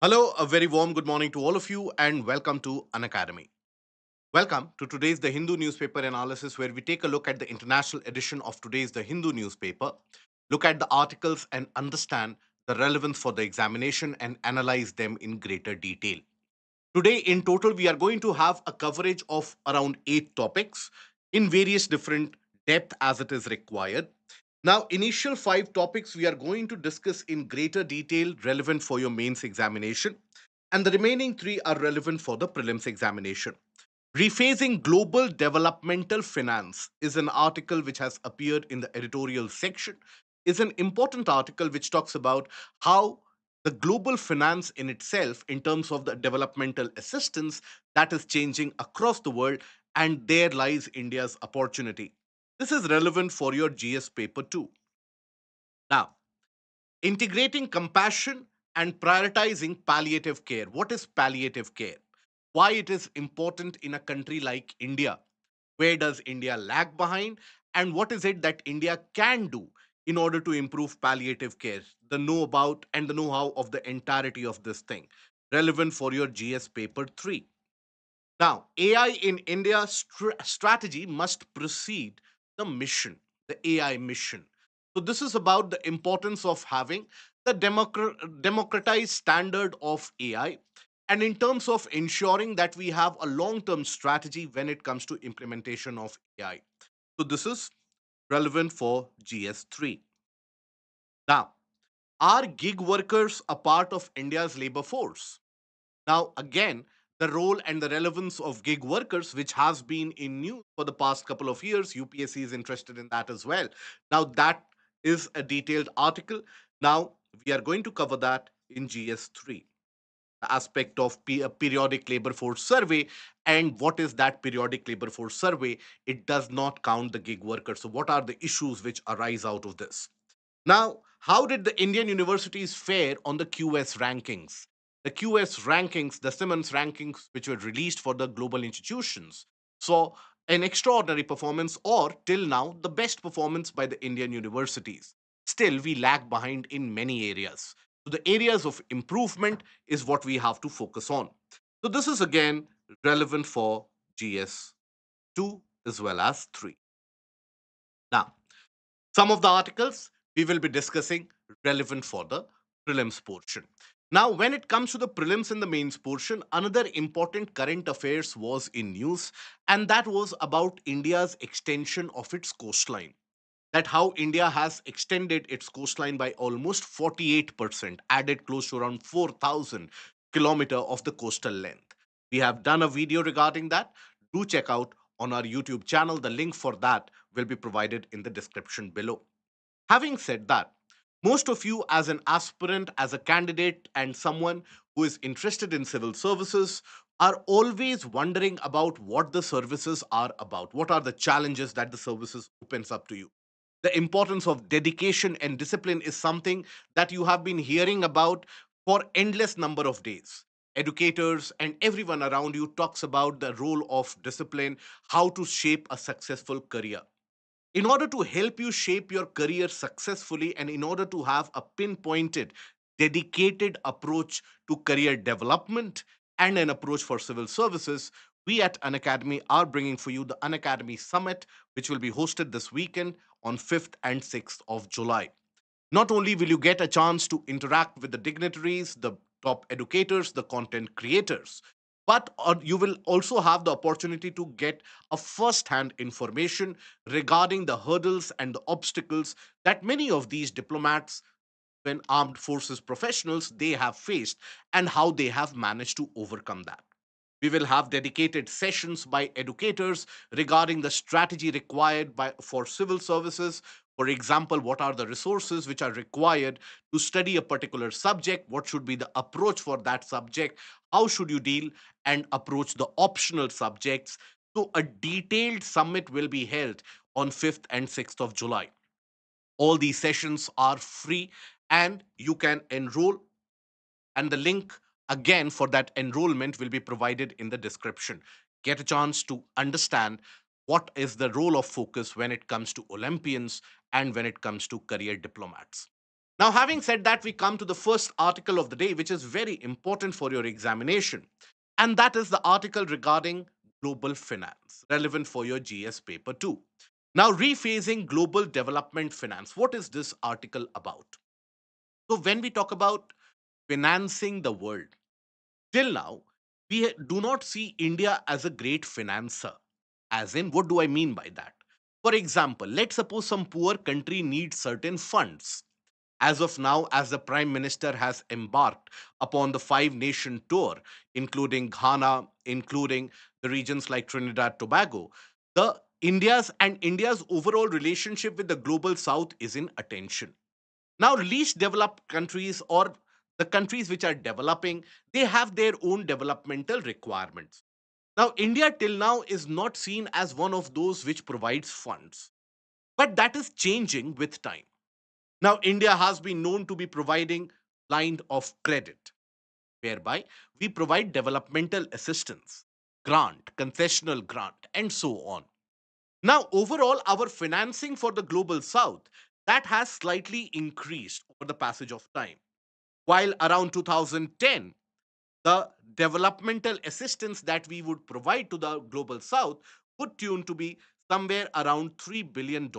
Hello, a very warm good morning to all of you, and welcome to Unacademy. Welcome to today's The Hindu newspaper analysis, where we take a look at the international edition of today's The Hindu newspaper, look at the articles, and understand the relevance for the examination and analyze them in greater detail. Today, in total, we are going to have a coverage of around 8 topics in various different depth as it is required. Now, initial 5 topics we are going to discuss in greater detail relevant for your mains examination, and the remaining 3 are relevant for the prelims examination. Rephasing Global Developmental Finance is an article which has appeared in the editorial section. Is an important article which talks about how the global finance in itself, in terms of the developmental assistance, that is changing across the world, and there lies India's opportunity. This is relevant for your GS paper too. Now, integrating compassion and prioritizing palliative care. What is palliative care? Why it is important in a country like India? Where does India lag behind? And what is it that India can do in order to improve palliative care? The know about and the know how of the entirety of this thing. Relevant for your GS paper 3. Now, AI in India strategy must precede the mission, the AI mission. So, this is about the importance of having the democratized standard of AI, and in terms of ensuring that we have a long term strategy when it comes to implementation of AI. So, this is relevant for GS3. Now, are gig workers a part of India's labor force? Now, again, the role and the relevance of gig workers, which has been in news for the past couple of years, UPSC is interested in that as well. Now, that is a detailed article. Now, we are going to cover that in GS3. The aspect of periodic labor force survey, and what is that periodic labor force survey? It does not count the gig workers. So, what are the issues which arise out of this? Now, how did the Indian universities fare on the QS rankings? The QS rankings, the Simmons rankings, which were released for the global institutions, saw an extraordinary performance, or till now, the best performance by the Indian universities. Still, we lag behind in many areas. So, the areas of improvement is what we have to focus on. So, this is again relevant for GS2 as well as 3. Now, some of the articles we will be discussing relevant for the prelims portion. Now, when it comes to the prelims and the mains portion, another important current affairs was in news, and that was about India's extension of its coastline. That how India has extended its coastline by almost 48%, added close to around 4,000 kilometer of the coastal length. We have done a video regarding that. Do check out on our YouTube channel. The link for that will be provided in the description below. Having said that, most of you, as an aspirant, as a candidate, and someone who is interested in civil services, are always wondering about what the services are about. What are the challenges that the services opens up to you? The importance of dedication and discipline is something that you have been hearing about for endless number of days. Educators and everyone around you talks about the role of discipline, how to shape a successful career. In order to help you shape your career successfully, and in order to have a pinpointed, dedicated approach to career development and an approach for civil services, we at Unacademy are bringing for you the Unacademy Summit, which will be hosted this weekend on 5th and 6th of July. Not only will you get a chance to interact with the dignitaries, the top educators, the content creators, but you will also have the opportunity to get a first hand information regarding the hurdles and the obstacles that many of these diplomats and armed forces professionals they have faced, and how they have managed to overcome that. We will have dedicated sessions by educators regarding the strategy required for civil services. For example, what are the resources which are required to study a particular subject? What should be the approach for that subject? How should you deal and approach the optional subjects? So, a detailed summit will be held on 5th and 6th of July. All these sessions are free, and you can enroll, and the link again for that enrollment will be provided in the description. Get a chance to understand what is the role of focus when it comes to Olympians and when it comes to career diplomats. Now, having said that, we come to the first article of the day, which is very important for your examination. And that is the article regarding global finance, relevant for your GS paper 2. Now, rephasing global development finance. What is this article about? So, when we talk about financing the world, till now, we do not see India as a great financer. As in, what do I mean by that? For example, let's suppose some poor country needs certain funds. As of now, as the Prime Minister has embarked upon the five nation tour, including Ghana, including the regions like Trinidad, Tobago, India's overall relationship with the global south is in attention. Now, least developed countries or the countries which are developing, they have their own developmental requirements. Now, India till now is not seen as one of those which provides funds, but that is changing with time. Now, India has been known to be providing line of credit, whereby we provide developmental assistance, grant, concessional grant, and so on. Now, overall, our financing for the global south that has slightly increased over the passage of time. While around 2010, the developmental assistance that we would provide to the global south would tune to be somewhere around $3 billion.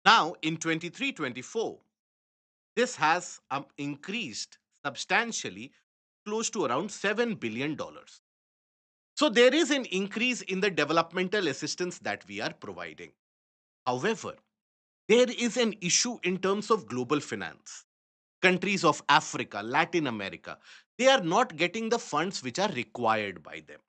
Now, in 23-24, this has increased substantially, close to around $7 billion. So, there is an increase in the developmental assistance that we are providing. However, there is an issue in terms of global finance. Countries of Africa, Latin America, they are not getting the funds which are required by them.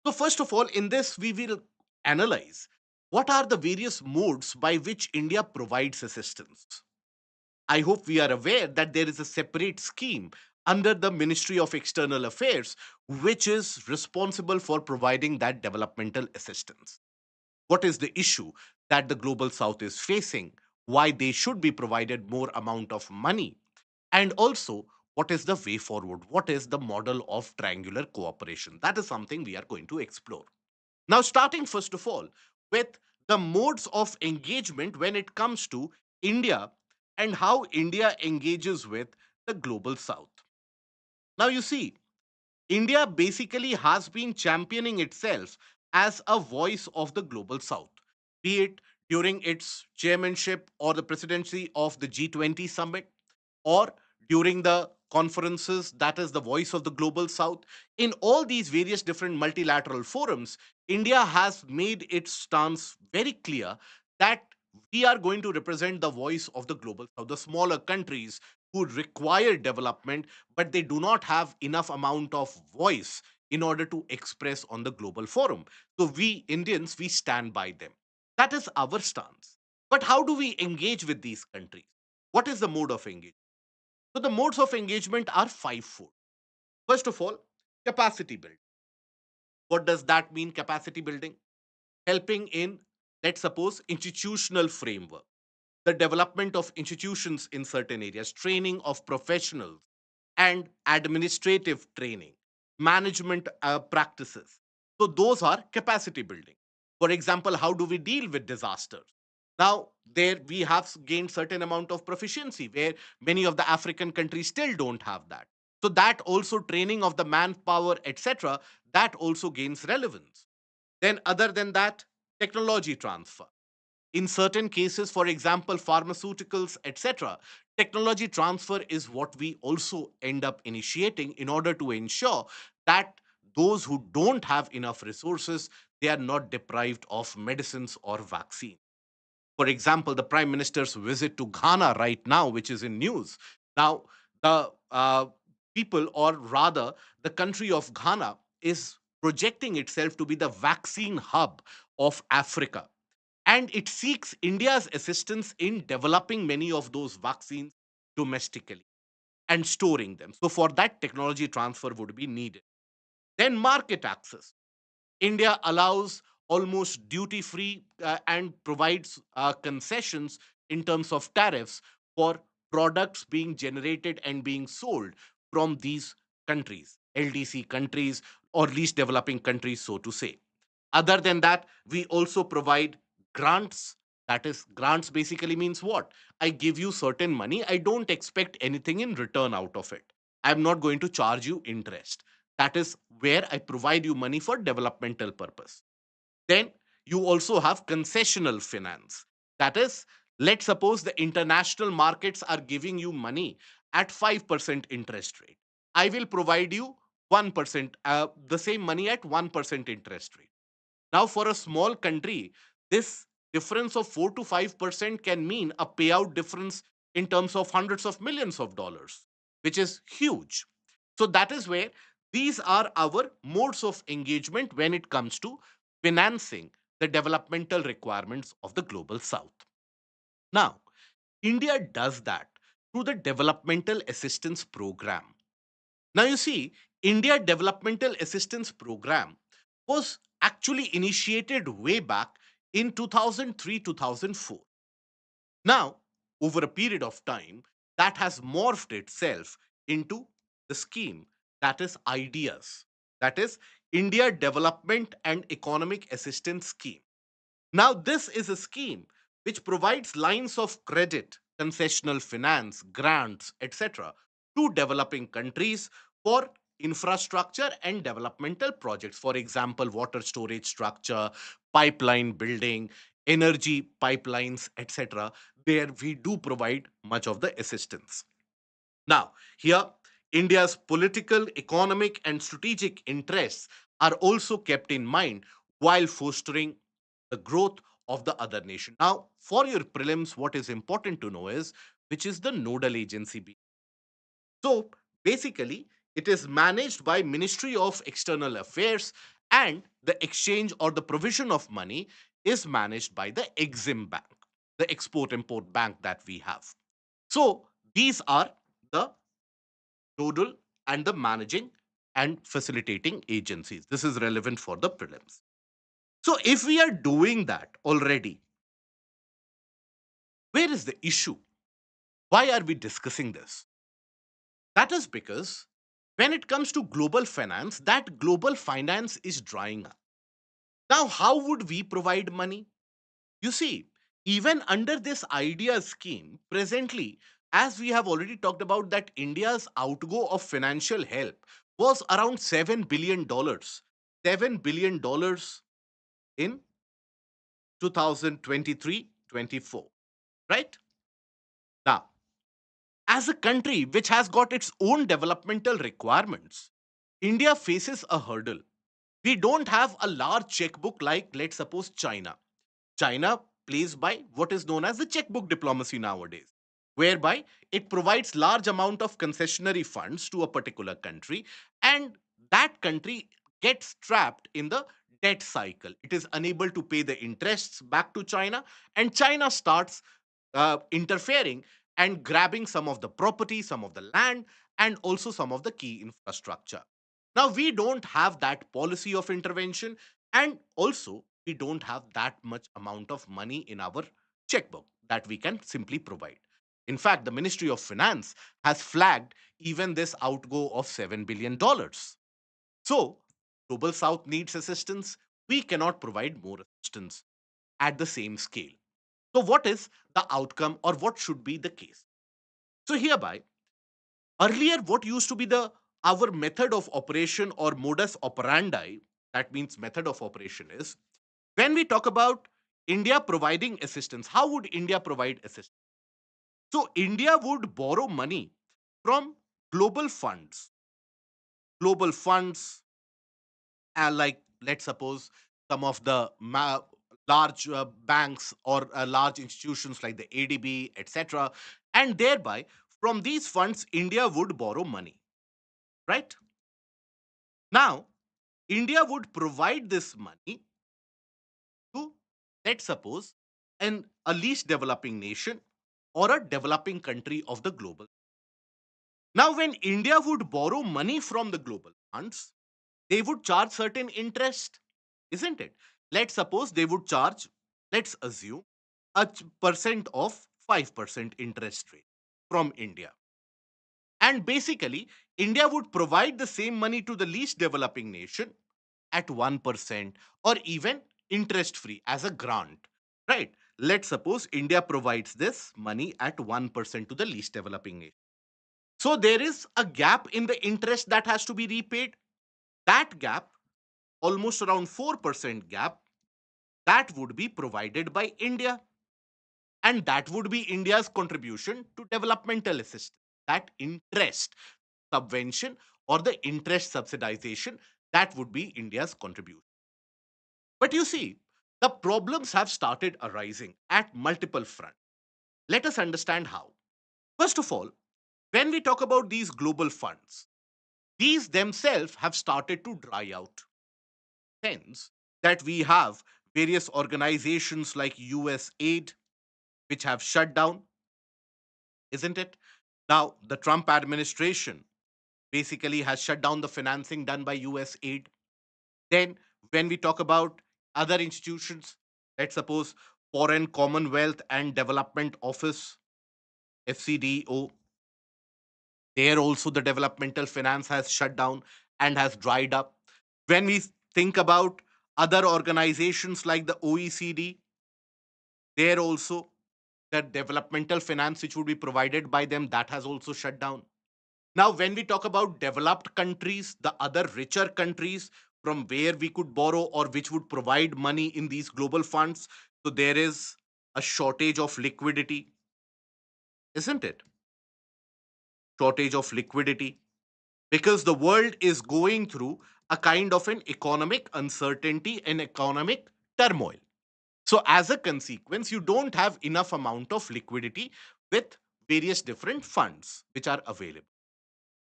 So, first of all, in this, we will analyze what are the various modes by which India provides assistance. I hope we are aware that there is a separate scheme under the Ministry of External Affairs, which is responsible for providing that developmental assistance. What is the issue that the global south is facing? Why they should be provided more amount of money? And also, what is the way forward? What is the model of triangular cooperation? That is something we are going to explore. Now, starting first of all with the modes of engagement when it comes to India and how India engages with the global south. Now, you see, India basically has been championing itself as a voice of the global south, be it during its chairmanship or the presidency of the G20 summit, or during the conferences that is the voice of the global south. In all these various different multilateral forums, India has made its stance very clear that we are going to represent the voice of the global south, the smaller countries who require development, but they do not have enough amount of voice in order to express on the global forum. So we Indians, we stand by them. That is our stance. But how do we engage with these countries? What is the mode of engagement? So the modes of engagement are fivefold. First of all, capacity building. What does that mean, capacity building? Helping in, let's suppose, institutional framework, the development of institutions in certain areas, training of professionals, and administrative training, management practices. So, those are capacity building. For example, how do we deal with disasters? Now, there we have gained certain amount of proficiency where many of the African countries still don't have that. So, that also training of the manpower, etc., that also gains relevance. Then, other than that, technology transfer in certain cases, for example, pharmaceuticals, etc., technology transfer is what we also end up initiating in order to ensure that those who don't have enough resources, they are not deprived of medicines or vaccine. For example, the Prime Minister's visit to Ghana right now, which is in news. Now, the people, or rather, the country of Ghana, is projecting itself to be the vaccine hub of Africa. And it seeks India's assistance in developing many of those vaccines domestically and storing them. So, for that, technology transfer would be needed. Then, market access. India allows almost duty free and provides concessions in terms of tariffs for products being generated and being sold from these countries, LDC countries, or least developing countries, so to say. Other than that, we also provide grants That is, grants basically means what? I give you certain money, I don't expect anything in return out of it. I'm not going to charge you interest. That is where I provide you money for developmental purpose. Then you also have concessional finance. That is, let's suppose the international markets are giving you money at 5% interest rate. I will provide you 1%, the same money at 1% interest rate. Now, for a small country, this difference of 4 to 5% can mean a payout difference in terms of hundreds of millions of dollars, which is huge. So, that is where these are our modes of engagement when it comes to financing the developmental requirements of the global south. Now, India does that through the Developmental Assistance Program. Now, you see, India Developmental Assistance Program was actually initiated way back in 2003 2004. Now, over a period of time, that has morphed itself into the scheme that is IDEAS, that is India Development and Economic Assistance Scheme. Now, this is a scheme which provides lines of credit, concessional finance, grants, etc., to developing countries for infrastructure and developmental projects. For example, water storage structure, pipeline building, energy pipelines, etc., where we do provide much of the assistance. Now, here, India's political, economic, and strategic interests are also kept in mind while fostering the growth of the other nation. Now, for your prelims, what is important to know is which is the nodal agency. So, basically, it is managed by Ministry of External Affairs, and the exchange or the provision of money is managed by the Exim Bank, the Export Import Bank that we have. So, these are the nodal and the managing and facilitating agencies. This is relevant for the prelims. So, if we are doing that already, where is the issue? Why are we discussing this? That is because when it comes to global finance, that global finance is drying up. Now, how would we provide money? You see, even under this IDEA scheme, presently, as we have already talked about, that India's outgo of financial help was around $7 billion. $7 billion in 2023-24, right? Now, as a country which has got its own developmental requirements, India faces a hurdle. We don't have a large checkbook like, let's suppose, China. China plays by what is known as the checkbook diplomacy nowadays, whereby it provides large amount of concessionary funds to a particular country, and that country gets trapped in the debt cycle. It is unable to pay the interests back to China, and China starts interfering and grabbing some of the property, some of the land, and also some of the key infrastructure. Now, we don't have that policy of intervention, and also we don't have that much amount of money in our checkbook that we can simply provide. In fact, the Ministry of Finance has flagged even this outgo of $7 billion. So, Global South needs assistance. We cannot provide more assistance at the same scale. So, what is the outcome or what should be the case? So, hereby, earlier, what used to be the our method of operation or modus operandi, that means method of operation, is when we talk about India providing assistance, how would India provide assistance? So, India would borrow money from global funds, global funds, like let's suppose some of the large banks or large institutions like the ADB, etc. And thereby, from these funds, India would borrow money, right? Now, India would provide this money to, let's suppose, a least developing nation or a developing country of the global. Now, when India would borrow money from the global funds, they would charge certain interest, isn't it? Let's suppose they would charge, let's assume, a percent of 5% interest rate from India. And basically, India would provide the same money to the least developing nation at 1% or even interest free as a grant, right? let's suppose India provides this money at 1% to the least developing nation. So there is a gap in the interest that has to be repaid. That gap, almost around 4% gap, that would be provided by India. And that would be India's contribution to developmental assistance. That interest subvention or the interest subsidization, that would be India's contribution. But you see, the problems have started arising at multiple fronts. Let us understand how. First of all, when we talk about these global funds, these themselves have started to dry out. Hence, that we have various organizations like USAID, which have shut down, isn't it? Now, the Trump administration basically has shut down the financing done by USAID. Then, when we talk about other institutions, let's suppose Foreign Commonwealth and Development Office, FCDO, there also the developmental finance has shut down and has dried up. When we think about other organizations like the OECD, there also the developmental finance which would be provided by them, that has also shut down. Now, when we talk about developed countries, the other richer countries from where we could borrow or which would provide money in these global funds, so there is a shortage of liquidity, isn't it? Shortage of liquidity because the world is going through a kind of an economic uncertainty and economic turmoil. So, as a consequence, you don't have enough amount of liquidity with various different funds which are available.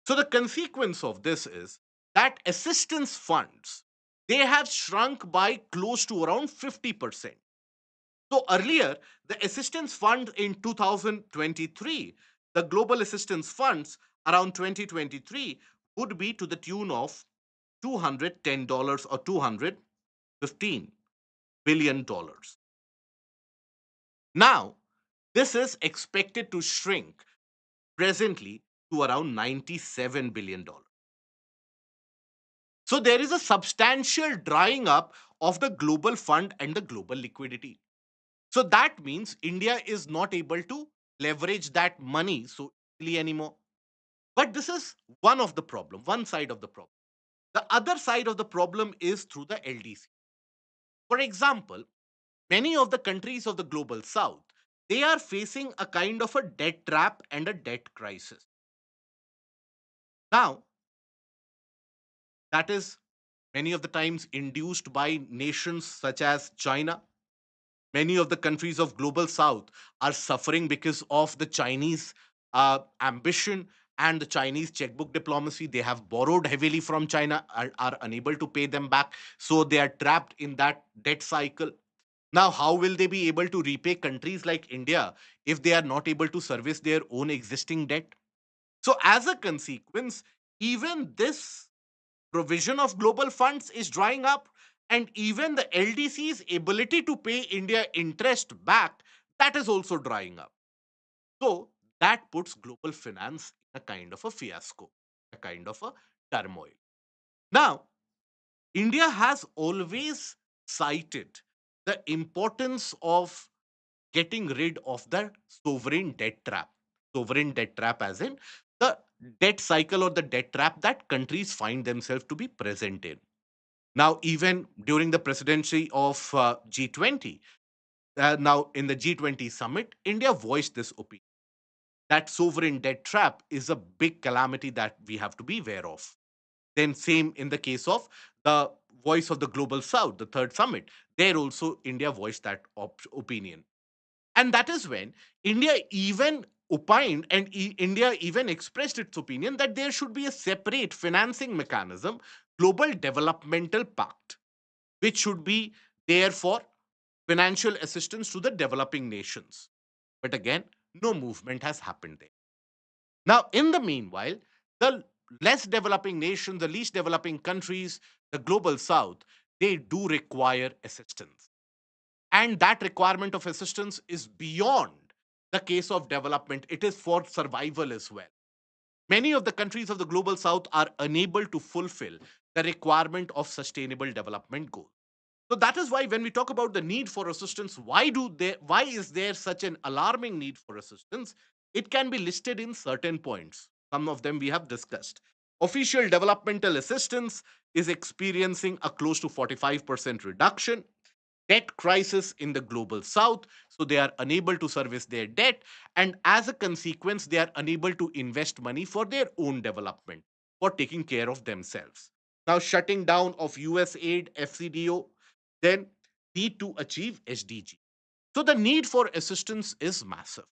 So the consequence of this is that assistance funds, they have shrunk by close to around 50%. So earlier, the assistance fund in 2023, the global assistance funds around 2023 would be to the tune of $210 or $215 billion. Now, this is expected to shrink presently to around $97 billion. So there is a substantial drying up of the global fund and the global liquidity. So that means India is not able to leverage that money so easily anymore. But this is one of the problem, one side of the problem. The other side of the problem is through the LDC. For example, many of the countries of the global south, they are facing a kind of a debt trap and a debt crisis. Now, that is many of the times induced by nations such as China. Many of the countries of global south are suffering because of the Chinese ambition and the Chinese checkbook diplomacy. They have borrowed heavily from China, are unable to pay them back, so they are trapped in that debt cycle. Now, how will they be able to repay countries like India if they are not able to service their own existing debt? So as a consequence, even this provision of global funds is drying up, and even the LDC's ability to pay India interest back, that is also drying up. So that puts global finance in a kind of a fiasco, a kind of a turmoil. Now, India has always cited the importance of getting rid of the sovereign debt trap. Sovereign debt trap, as in the debt cycle or the debt trap that countries find themselves to be present in. Now, even during the presidency of G20, now in the G20 summit, India voiced this opinion that sovereign debt trap is a big calamity that we have to be aware of. Then, same in the case of the voice of the global south, the third summit. There also, India voiced that opinion. And that is when India even opined and India even expressed its opinion that there should be a separate financing mechanism, global developmental pact, which should be there for financial assistance to the developing nations. But again, no movement has happened there. Now, in the meanwhile, the less developing nations, the least developing countries, the global south, they do require assistance. And that requirement of assistance is beyond the case of development, it is for survival as well. Many of the countries of the global south are unable to fulfill the requirement of sustainable development goals. So that is why when we talk about the need for assistance, why is there such an alarming need for assistance? It can be listed in certain points. Some of them we have discussed. Official developmental assistance is experiencing a close to 45% reduction. Debt crisis in the global south, so they are unable to service their debt, and as a consequence they are unable to invest money for their own development, for taking care of themselves. Now shutting down of US aid, FCDO, then need to achieve SDG. So the need for assistance is massive,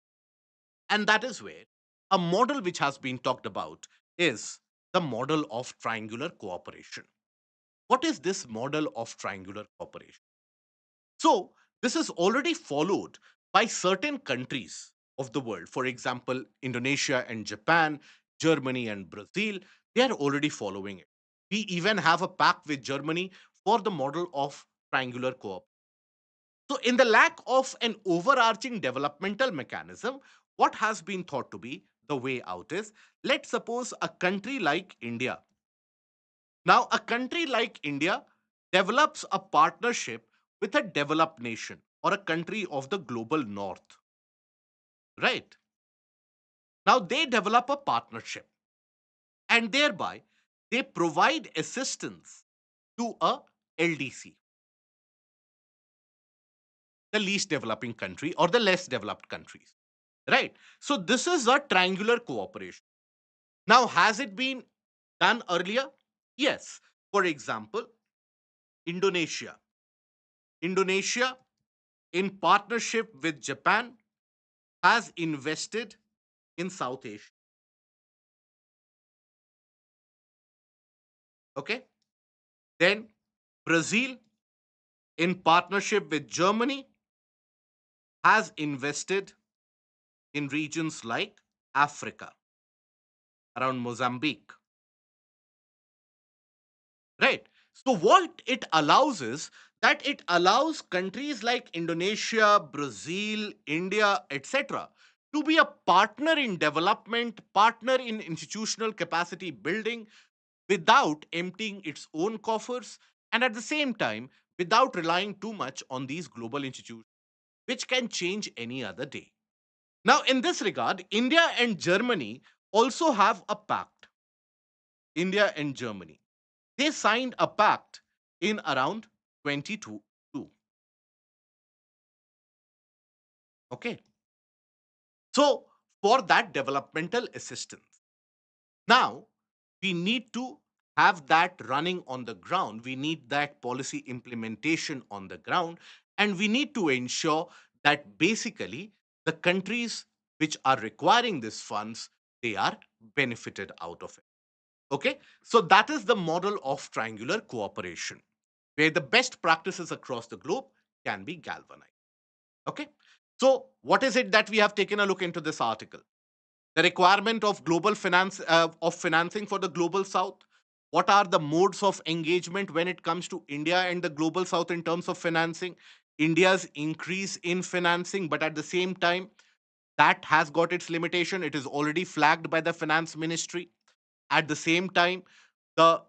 and that is where a model which has been talked about is the model of triangular cooperation. What is this model of triangular cooperation? So, this is already followed by certain countries of the world. For example, Indonesia and Japan, Germany and Brazil, they are already following it. We even have a pact with Germany for the model of triangular cooperation. So, in the lack of an overarching developmental mechanism, what has been thought to be the way out is, let's suppose a country like India. Now, a country like India develops a partnership with a developed nation or a country of the global north, right? Now, they develop a partnership and thereby they provide assistance to a LDC, the least developing country or the less developed countries, right? So, this is a triangular cooperation. Now, has it been done earlier? Yes. For example, Indonesia. Indonesia, in partnership with Japan, has invested in South Asia. Okay. Then Brazil, in partnership with Germany, has invested in regions like Africa, around Mozambique. Right. So, what it allows is that it allows countries like Indonesia, Brazil, India, etc., to be a partner in development, partner in institutional capacity building, without emptying its own coffers, and at the same time without relying too much on these global institutions, which can change any other day. Now, in this regard, India and Germany also have a pact. India and Germany. They signed a pact in around 22. Okay. So, for that developmental assistance. Now, we need to have that running on the ground. We need that policy implementation on the ground. And we need to ensure that basically the countries which are requiring these funds, they are benefited out of it. Okay. So that is the model of triangular cooperation, where the best practices across the globe can be galvanized. Okay. So what is it that we have taken a look into this article? The requirement of global finance of financing for the global south. What are the modes of engagement when it comes to India and the global south in terms of financing? India's increase in financing, but at the same time that has got its limitation. It is already flagged by the finance ministry. At the same time, the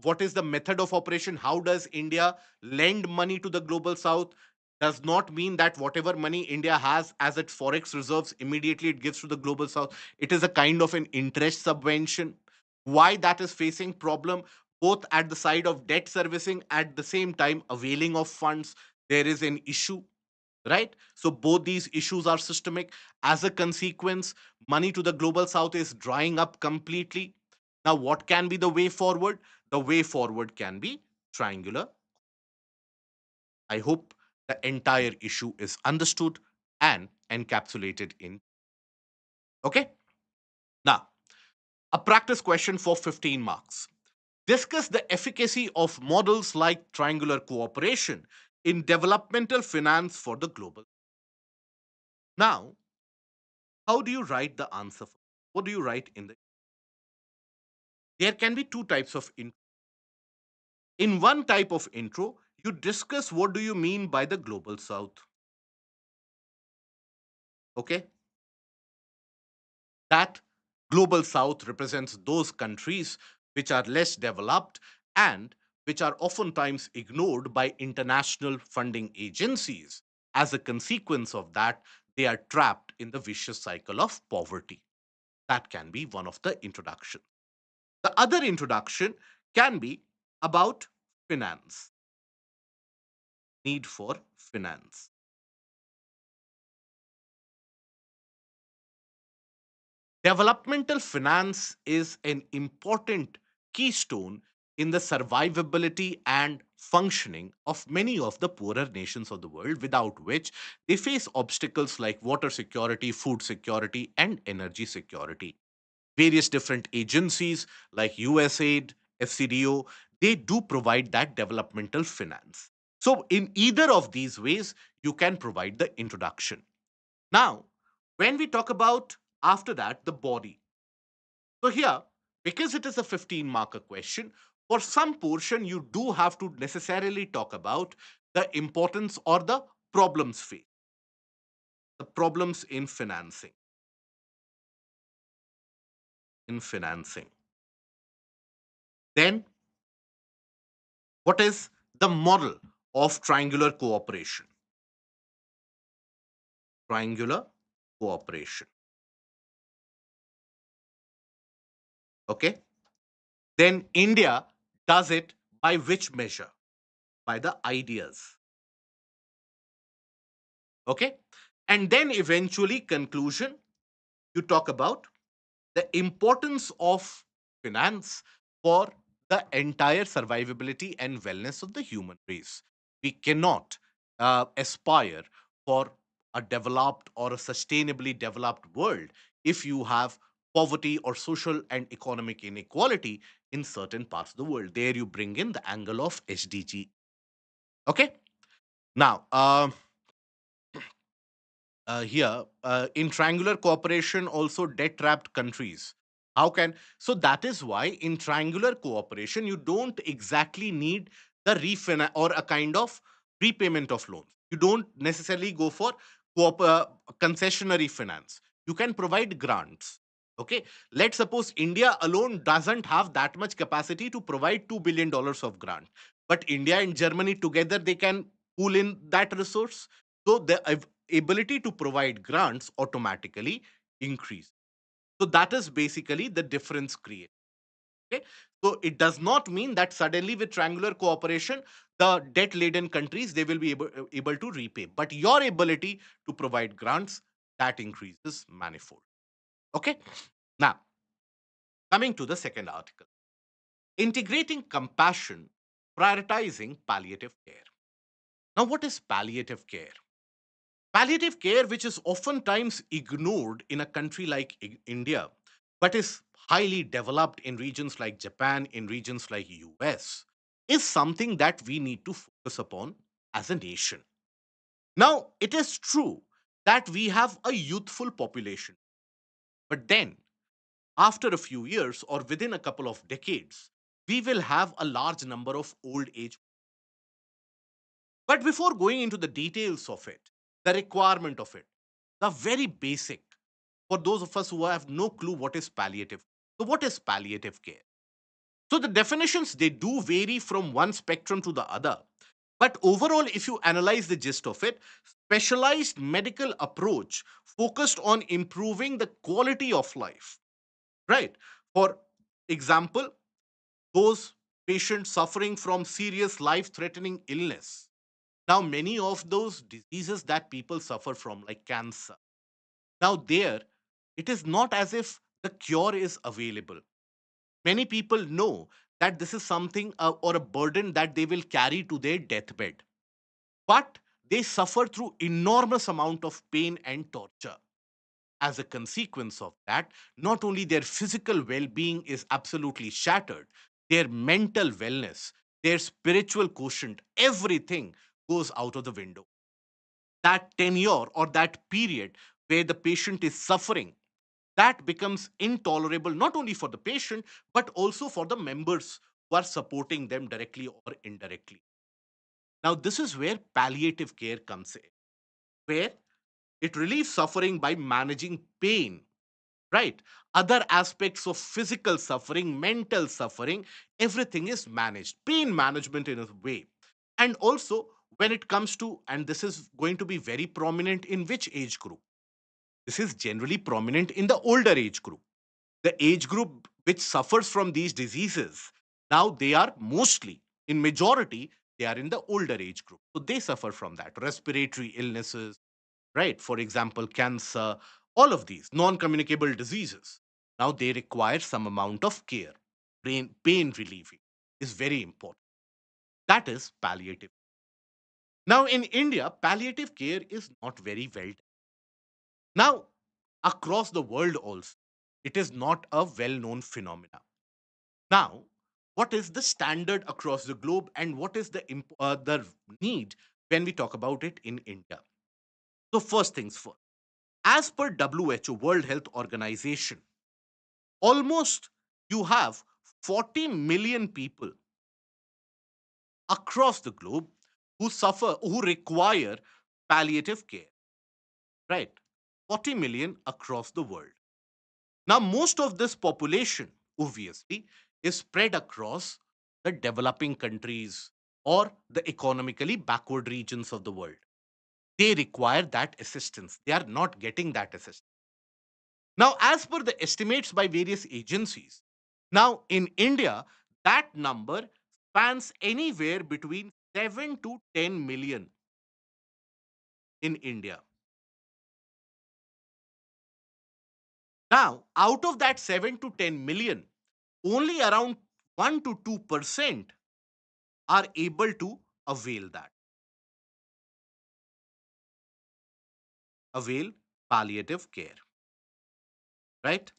what is the method of operation? How does India lend money to the global south? Does not mean that whatever money India has as its forex reserves, immediately it gives to the global south. It is a kind of an interest subvention. Why that is facing problem, both at the side of debt servicing, at the same time availing of funds, there is an issue, right? So both these issues are systemic. As a consequence, money to the global south is drying up completely. Now, what can be the way forward? The way forward can be triangular. I hope the entire issue is understood and encapsulated in. Okay. Now, a practice question for 15 marks. Discuss the efficacy of models like triangular cooperation in developmental finance for the global. Now, how do you write the answer? What do you write in the? There can be two types of intro. In one type of intro, you discuss what do you mean by the global south. Okay? That global south represents those countries which are less developed and which are oftentimes ignored by international funding agencies. As a consequence of that, they are trapped in the vicious cycle of poverty. That can be one of the introductions. The other introduction can be about finance, need for finance. Developmental finance is an important keystone in the survivability and functioning of many of the poorer nations of the world, without which they face obstacles like water security, food security, and energy security. Various different agencies like USAID, FCDO, they do provide that developmental finance. So, in either of these ways, you can provide the introduction. Now, when we talk about after that, the body. So, here, because it is a 15 marker question, for some portion, you do have to necessarily talk about the importance or the problems faced, the problems in financing. In financing. Then, what is the model of triangular cooperation? Triangular cooperation. Okay. Then India does it by which measure? By the ideas. Okay. And then eventually, conclusion, you talk about the importance of finance for the entire survivability and wellness of the human race. We cannot aspire for a developed or a sustainably developed world if you have poverty or social and economic inequality in certain parts of the world. There you bring in the angle of SDG. Okay. Now, here in triangular cooperation also debt trapped countries, how can, so that is why in triangular cooperation you don't exactly need the refinance or a kind of repayment of loans. You don't necessarily go for concessionary finance. You can provide grants. Okay, let's suppose India alone doesn't have that much capacity to provide $2 billion of grant, but India and Germany together, they can pool in that resource. So the ability to provide grants automatically increase. So that is basically the difference created. Okay? So it does not mean that suddenly with triangular cooperation, the debt laden countries, they will be able to repay. But your ability to provide grants, that increases manifold. Okay. Now, coming to the second article, integrating compassion, prioritizing palliative care. Now, what is palliative care? Palliative care, which is oftentimes ignored in a country like India, but is highly developed in regions like Japan, in regions like US, is something that we need to focus upon as a nation. Now, it is true that we have a youthful population, but then after a few years or within a couple of decades, we will have a large number of old age. But before going into the details of it, the requirement of it, the very basic, for those of us who have no clue what is palliative. So, what is palliative care? So, the definitions, they do vary from one spectrum to the other. But overall, if you analyze the gist of it, specialized medical approach focused on improving the quality of life, right? For example, those patients suffering from serious life threatening illness. Now, many of those diseases that people suffer from, like cancer, now, there, it is not as if the cure is available. Many people know that this is something or a burden that they will carry to their deathbed. But they suffer through enormous amount of pain and torture. As a consequence of that, not only their physical well-being is absolutely shattered, their mental wellness, their spiritual quotient, everything goes out of the window. That tenure or that period where the patient is suffering, that becomes intolerable not only for the patient but also for the members who are supporting them directly or indirectly. Now, this is where palliative care comes in, where it relieves suffering by managing pain, right? Other aspects of physical suffering, mental suffering, everything is managed. Pain management in a way. And also, when it comes to, and this is going to be very prominent in which age group? This is generally prominent in the older age group. The age group which suffers from these diseases, now they are mostly, in majority, they are in the older age group. So they suffer from that. Respiratory illnesses, right? For example, cancer, all of these non communicable diseases. Now they require some amount of care. Pain relieving is very important. That is palliative. Now, in India, palliative care is not very well done. Now, across the world also, it is not a well known phenomenon. Now, what is the standard across the globe and what is the need when we talk about it in India? So, first things first. As per WHO, World Health Organization, almost you have 40 million people across the globe who require palliative care, right? 40 million across the world. Now, most of this population, obviously, is spread across the developing countries or the economically backward regions of the world. They require that assistance. They are not getting that assistance. Now, as per the estimates by various agencies, now in India, that number spans anywhere between 7 to 10 million in India. Now, out of that 7 to 10 million, only around 1 to 2% are able to avail that, avail palliative care, right?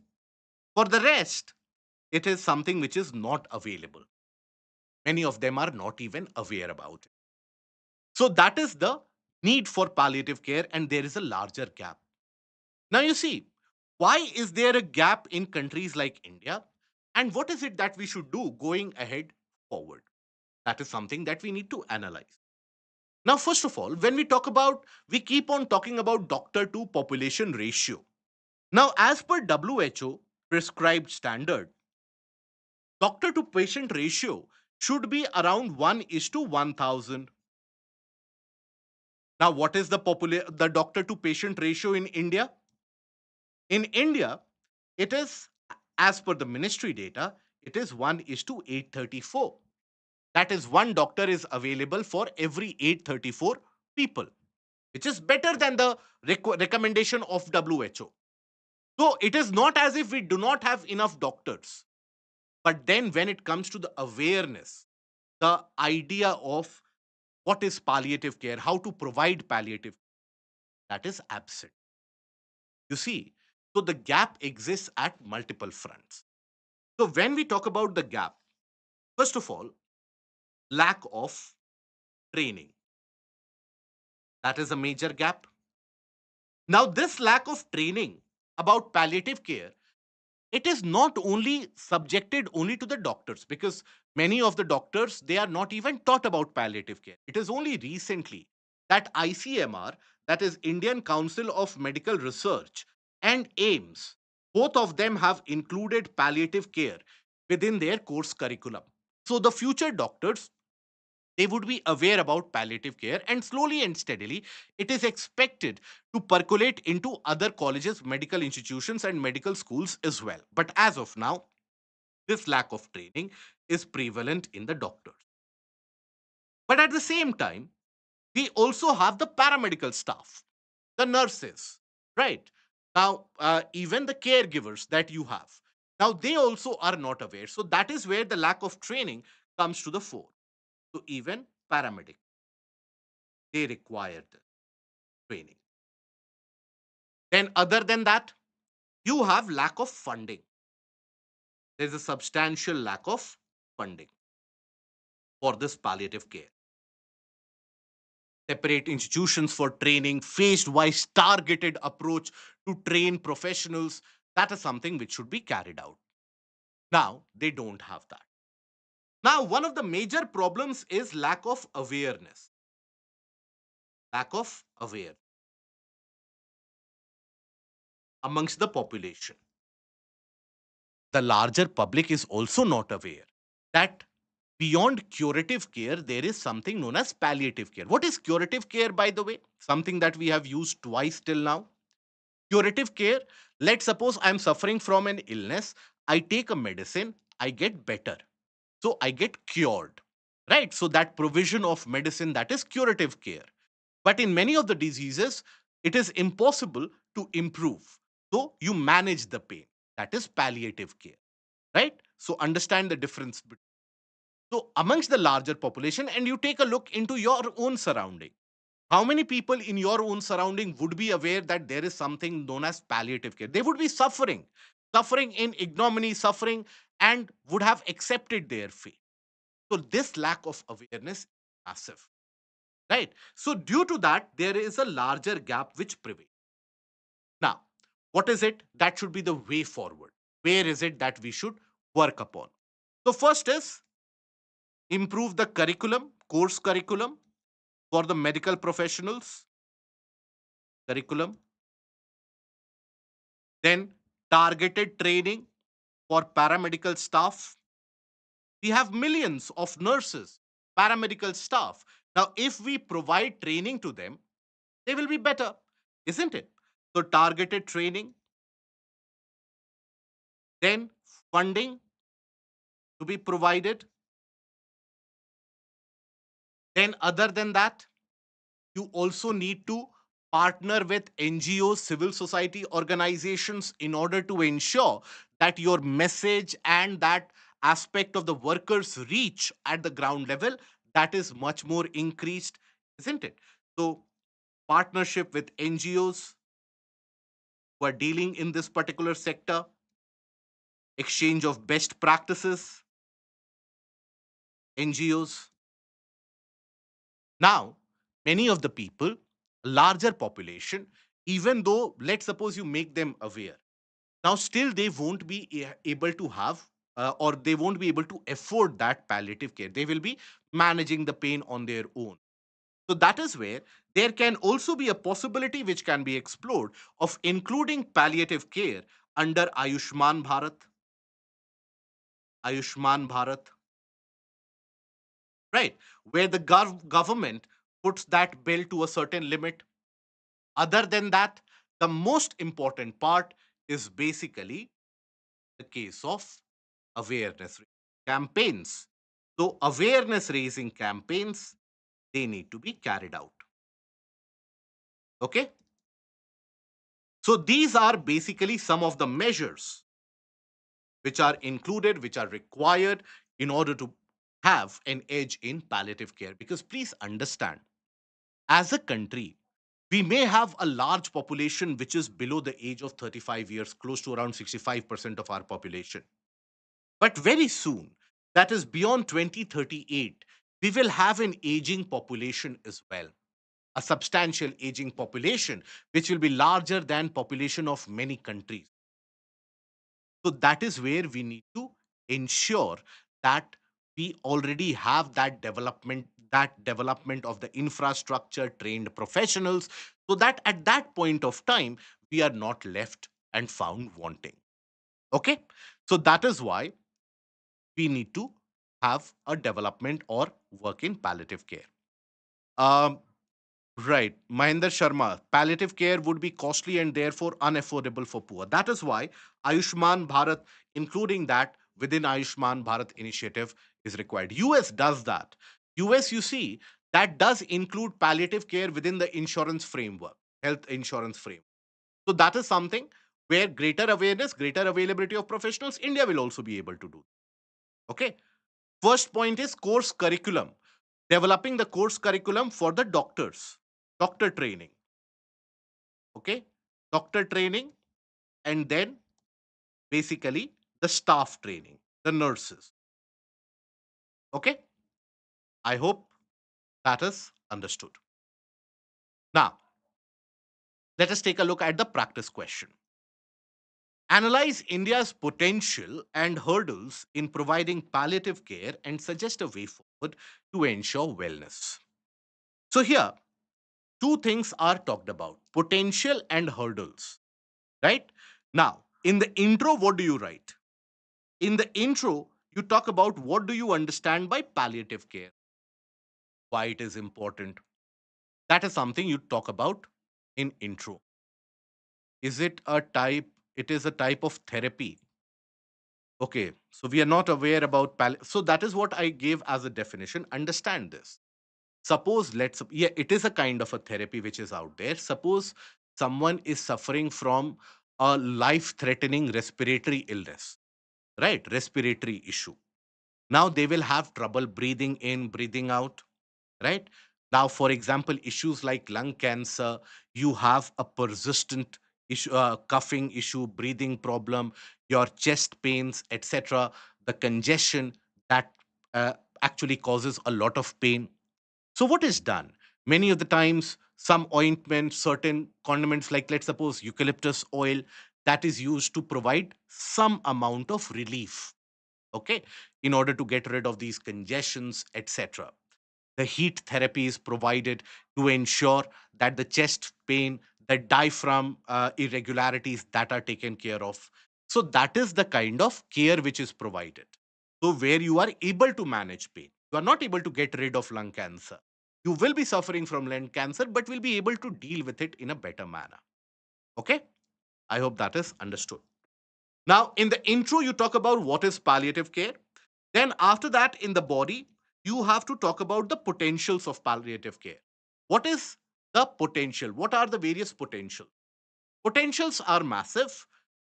For the rest, it is something which is not available. Many of them are not even aware about it. So that is the need for palliative care, and there is a larger gap. Now, you see, why is there a gap in countries like India? And what is it that we should do going ahead forward? That is something that we need to analyze. Now, first of all, when we keep on talking about doctor to population ratio. Now, as per WHO prescribed standard, doctor to patient ratio should be around 1 is to 1000. Now, what is the doctor to patient ratio in India? In India, it is, as per the ministry data, it is 1 is to 834. That is, one doctor is available for every 834 people, which is better than the recommendation of WHO. So it is not as if we do not have enough doctors. But then when it comes to the awareness, the idea of what is palliative care, how to provide palliative, that is absent. You see, so the gap exists at multiple fronts. So when we talk about the gap, first of all, lack of training. That is a major gap. Now, this lack of training about palliative care, it is not only subjected only to the doctors, because many of the doctors, they are not even taught about palliative care. It is only recently that ICMR, that is Indian Council of Medical Research, and AIMS, both of them have included palliative care within their course curriculum. So the future doctors, they would be aware about palliative care, and slowly and steadily it is expected to percolate into other colleges, medical institutions and medical schools as well. But as of now, this lack of training is prevalent in the doctors. But at the same time, we also have the paramedical staff, the nurses, right? Now, even the caregivers that you have, now they also are not aware. So that is where the lack of training comes to the fore. So even paramedics, they require the training. Then, other than that, you have lack of funding. There's a substantial lack of funding for this palliative care. Separate institutions for training, phased wise targeted approach to train professionals. That is something which should be carried out. Now, they don't have that. Now, one of the major problems is lack of awareness. Lack of awareness amongst the population. the larger public is also not aware that beyond curative care, there is something known as palliative care. What is curative care, by the way? Something that we have used twice till now. Curative care, let's suppose I'm suffering from an illness, I take a medicine, I get better. So I get cured, right? So that provision of medicine, that is curative care. But in many of the diseases, it is impossible to improve. So you manage the pain. That is palliative care, right? So understand the difference. So amongst the larger population, and you take a look into your own surrounding, how many people in your own surrounding would be aware that there is something known as palliative care? They would be suffering, suffering in ignominy, suffering, and would have accepted their fate. So this lack of awareness is massive, right? So due to that, there is a larger gap which prevails. Now, what is it that should be the way forward? Where is it that we should work upon? So first is improve the curriculum, course curriculum for the medical professionals, curriculum, then targeted training for paramedical staff. We have millions of nurses, paramedical staff. Now, if we provide training to them, they will be better, isn't it? So, targeted training, then funding to be provided. Then, other than that, you also need to partner with NGOs, civil society organizations, in order to ensure that your message and that aspect of the workers reach at the ground level, that is much more increased, isn't it? So, partnership with NGOs who are dealing in this particular sector, exchange of best practices, NGOs. Now, many of the people, larger population, even though let's suppose you make them aware, now still they won't be able to have or they won't be able to afford that palliative care. They will be managing the pain on their own. So that is where there can also be a possibility which can be explored of including palliative care under Ayushman Bharat, right? Where the government puts that bill to a certain limit. Other than that, the most important part is basically the case of awareness campaigns. So, awareness raising campaigns, they need to be carried out. Okay. So, these are basically some of the measures which are included, which are required in order to have an edge in palliative care. Because please understand, as a country, we may have a large population which is below the age of 35 years, close to around 65% of our population. But very soon, that is beyond 2038, we will have an aging population as well. A substantial aging population, which will be larger than population of many countries. So that is where we need to ensure that we already have that development of the infrastructure, trained professionals, so that at that point of time, we are not left and found wanting. Okay. So that is why we need to have a development or work in palliative care. Um, right, Mahinder Sharma, palliative care would be costly and therefore unaffordable for poor. That is why Ayushman Bharat, including that within Ayushman Bharat initiative, is required. US does that. US, you see, that does include palliative care within the insurance framework, health insurance framework. So that is something where greater awareness, greater availability of professionals, India will also be able to do. Okay. First point is course curriculum. Developing the course curriculum for the doctors, doctor training. Okay. Doctor training, and then basically the staff training, the nurses. Okay. I hope that is understood. Now, let us take a look at the practice question. Analyze India's potential and hurdles in providing palliative care and suggest a way forward to ensure wellness. So, here, two things are talked about: potential and hurdles, right? Now, in the intro, what do you write? In the intro, you talk about what do you understand by palliative care, why it is important. That is something you talk about in intro. Is it a type? It is a type of therapy. Okay, so we are not aware about so that is what I gave as a definition. Understand this. Suppose yeah, it is a kind of a therapy which is out there. Suppose someone is suffering from a life threatening respiratory illness, right? Respiratory issue. Now they will have trouble breathing in, breathing out, right? Now, for example, issues like lung cancer, you have a persistent issue, coughing issue, breathing problem, your chest pains, etc. The congestion that uh, actually causes a lot of pain. So, what is done? Many of the times, some ointment, certain condiments, like let's suppose eucalyptus oil, that is used to provide some amount of relief, okay, in order to get rid of these congestions, etc. The heat therapy is provided to ensure that the chest pain, the diaphragm irregularities that are taken care of. So that is the kind of care which is provided. So where you are able to manage pain, you are not able to get rid of lung cancer. You will be suffering from lung cancer, but will be able to deal with it in a better manner. Okay, I hope that is understood. Now, in the intro, you talk about what is palliative care. Then, after that, in the body, you have to talk about the potentials of palliative care. What is the potential? What are the various potentials? Potentials are massive.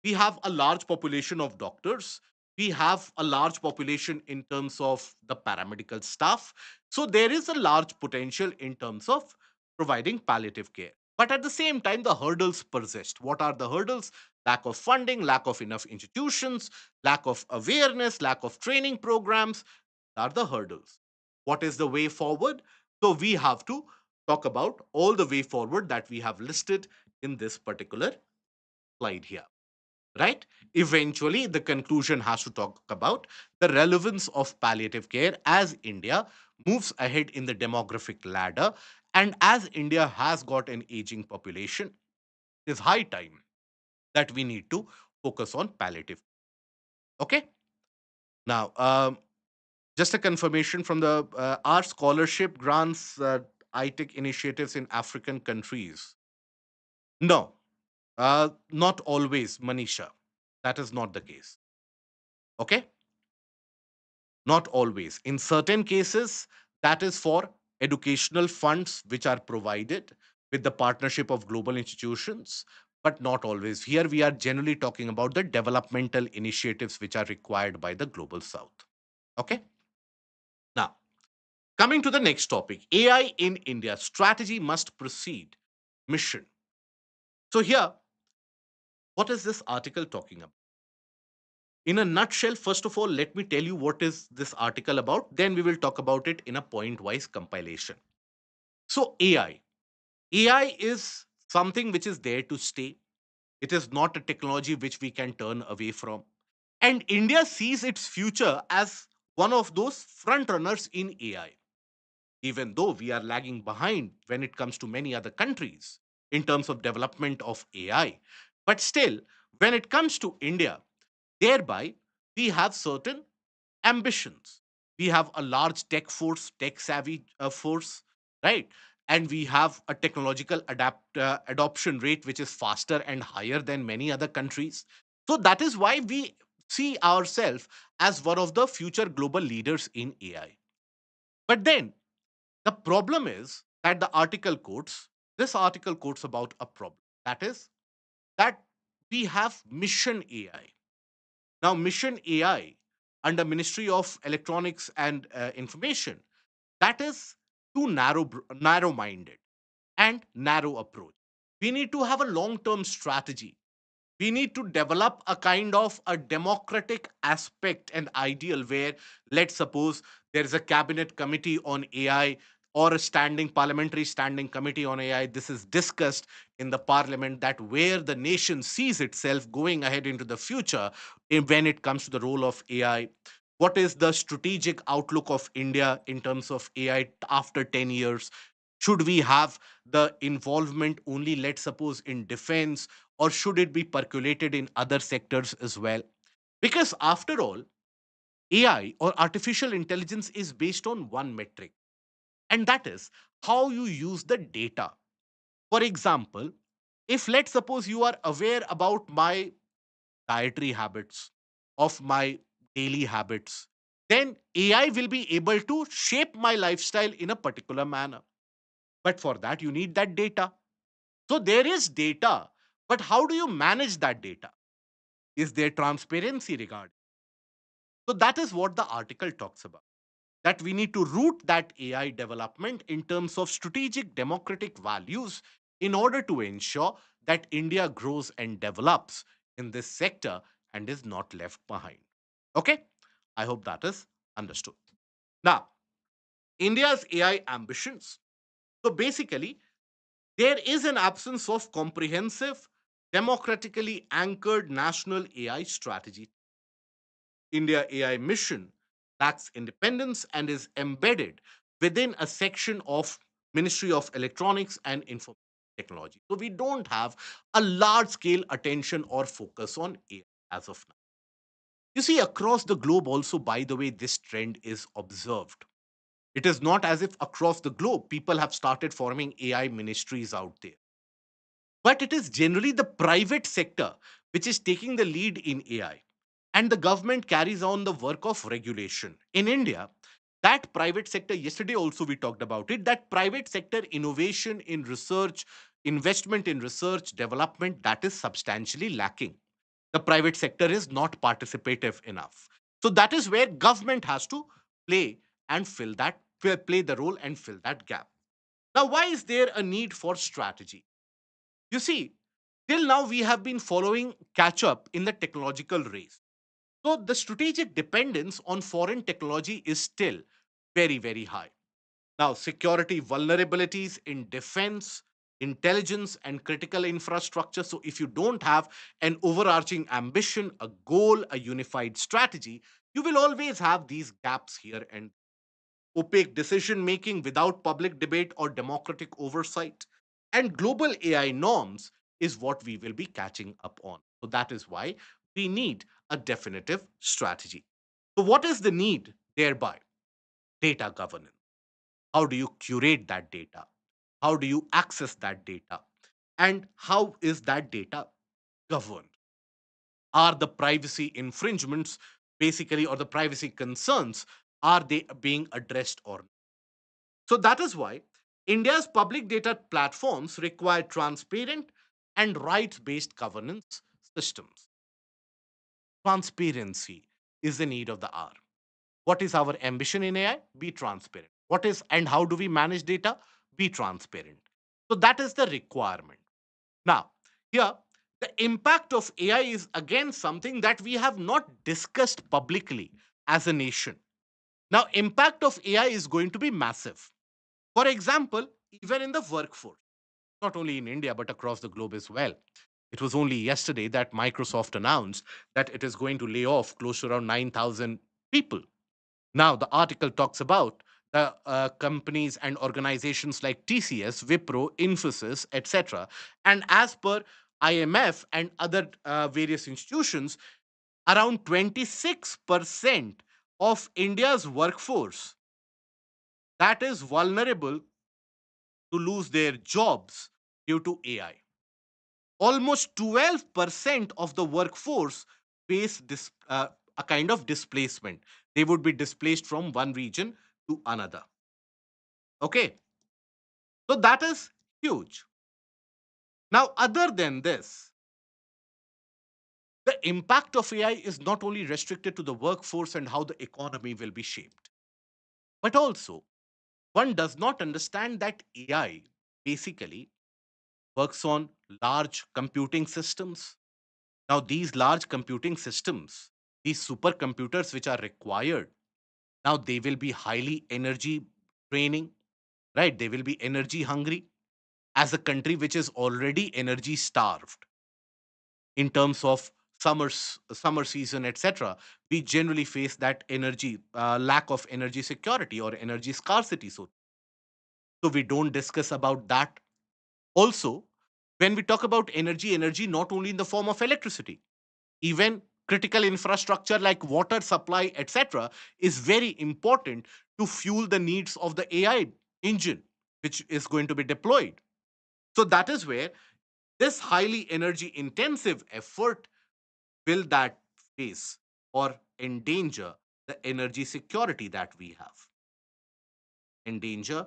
We have a large population of doctors. We have a large population in terms of the paramedical staff. So there is a large potential in terms of providing palliative care. But at the same time, the hurdles persist. What are the hurdles? Lack of funding, lack of enough institutions, lack of awareness, lack of training programs are the hurdles. What is the way forward? So we have to talk about all the way forward that we have listed in this particular slide here, right? Eventually, the conclusion has to talk about the relevance of palliative care as India moves ahead in the demographic ladder. And as India has got an aging population, it is high time that we need to focus on palliative. Okay. Now, just a confirmation from the our scholarship grants ITIC initiatives in African countries. No, not always, Manisha. That is not the case. Okay? Not always. In certain cases, that is for educational funds which are provided with the partnership of global institutions, but not always. Here we are generally talking about the developmental initiatives which are required by the global south. Okay? Now, coming to the next topic, AI in India strategy must proceed. Mission. So, here, what is this article talking about? In a nutshell, first of all, let me tell you what is this article about. Then we will talk about it in a point-wise compilation. So AI. AI is something which is there to stay. It is not a technology which we can turn away from. And India sees its future as one of those front runners in AI, even though we are lagging behind when it comes to many other countries in terms of development of AI. But still, when it comes to India, thereby we have certain ambitions. We have a large tech force, tech savvy force, right? And we have a technological adoption rate which is faster and higher than many other countries. So that is why we see ourselves as one of the future global leaders in AI. But then the problem is that this article quotes about a problem. That is that we have mission AI. Now, Mission AI under Ministry of Electronics and Information, that is too narrow-minded and narrow approach. We need to have a long-term strategy. We need to develop a kind of a democratic aspect and ideal where, let's suppose, there is a cabinet committee on AI or a standing parliamentary standing committee on AI. This is discussed in the parliament, that where the nation sees itself going ahead into the future when it comes to the role of AI. What is the strategic outlook of India in terms of AI after 10 years? Should we have the involvement only, let's suppose, in defense, or should it be percolated in other sectors as well? Because after all, AI or artificial intelligence is based on one metric, and that is how you use the data. For example, if let's suppose you are aware about my dietary habits, of my daily habits, then AI will be able to shape my lifestyle in a particular manner. But for that, you need that data. So there is data, but how do you manage that data? Is there transparency regarding? So that is what the article talks about. That we need to root that AI development in terms of strategic democratic values in order to ensure that India grows and develops in this sector and is not left behind. Okay? I hope that is understood. Now, India's AI ambitions. So basically, there is an absence of comprehensive, democratically anchored national AI strategy. India AI mission lacks independence and is embedded within a section of Ministry of Electronics and Information Technology. So we don't have a large scale attention or focus on AI as of now. You see, across the globe, also, by the way, this trend is observed. It is not as if across the globe people have started forming AI ministries out there, but it is generally the private sector which is taking the lead in AI. And the government carries on the work of regulation. In India, that private sector, yesterday also we talked about it, that private sector innovation in research, investment in research, development, that is substantially lacking. The private sector is not participative enough. So that is where government has to play and play the role and fill that gap. Now, why is there a need for strategy? You see, till now we have been following catch up in the technological race. So the strategic dependence on foreign technology is still very, very high. Now, security vulnerabilities in defense, intelligence, and critical infrastructure. So, if you don't have an overarching ambition, a goal, a unified strategy, you will always have these gaps here and opaque decision making without public debate or democratic oversight. And global AI norms is what we will be catching up on. So, that is why we need a definitive strategy. So, what is the need thereby? Data governance. How do you curate that data? How do you access that data? And how is that data governed? Are the privacy infringements basically, or the privacy concerns, are they being addressed or not? So that is why India's public data platforms require transparent and rights based governance systems. Transparency is the need of the hour. What is our ambition in AI? Be transparent. What is and how do we manage data? Be transparent. So that is the requirement. Now, here, the impact of AI is again something that we have not discussed publicly as a nation. Now, impact of AI is going to be massive. For example, even in the workforce, not only in India but across the globe as well. It was only yesterday that Microsoft announced that it is going to lay off close to around 9,000 people. Now, the article talks about the companies and organizations like TCS, Wipro, Infosys, etc. And as per IMF and other various institutions, around 26% of India's workforce that is vulnerable to lose their jobs due to AI. Almost 12% of the workforce face a kind of displacement. They would be displaced from one region to another. Okay, so that is huge. Now, other than this, the impact of AI is not only restricted to the workforce and how the economy will be shaped, but also one does not understand that AI basically works on large computing systems. Now, these large computing systems, these supercomputers which are required, now they will be highly energy draining, right? They will be energy hungry. As a country which is already energy starved in terms of summer season, etc., we generally face that energy lack of energy security or energy scarcity. So we don't discuss about that. Also, when we talk about energy, energy not only in the form of electricity, even critical infrastructure like water supply, etc., is very important to fuel the needs of the AI engine, which is going to be deployed. So that is where this highly energy intensive effort will that face or endanger the energy security that we have. Endanger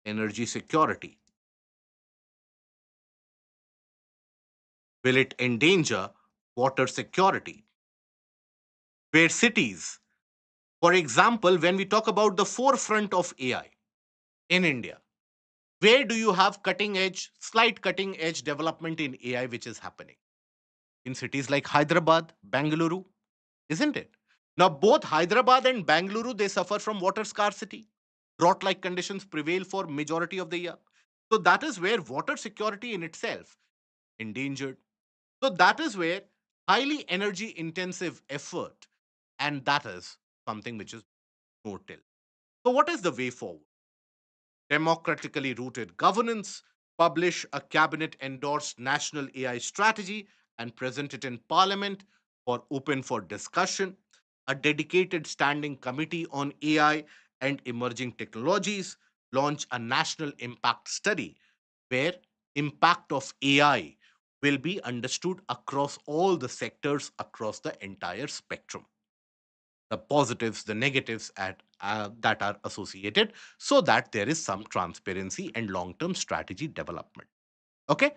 energy security. Will it endanger water security? Where cities, for example, when we talk about the forefront of AI in India, where do you have cutting edge, slight cutting edge development in AI which is happening? In cities like Hyderabad, Bangalore, isn't it? Now, both Hyderabad and Bangalore, they suffer from water scarcity. Drought-like conditions prevail for majority of the year. So that is where water security in itself endangered. So that is where highly energy intensive effort, and that is something which is noted. So what is the way forward? Democratically rooted governance, publish a cabinet endorsed national AI strategy and present it in parliament for open for discussion, a dedicated standing committee on AI and emerging technologies, launch a national impact study where impact of AI will be understood across all the sectors across the entire spectrum, the positives, the negatives that are associated, so that there is some transparency and long term strategy development. Okay.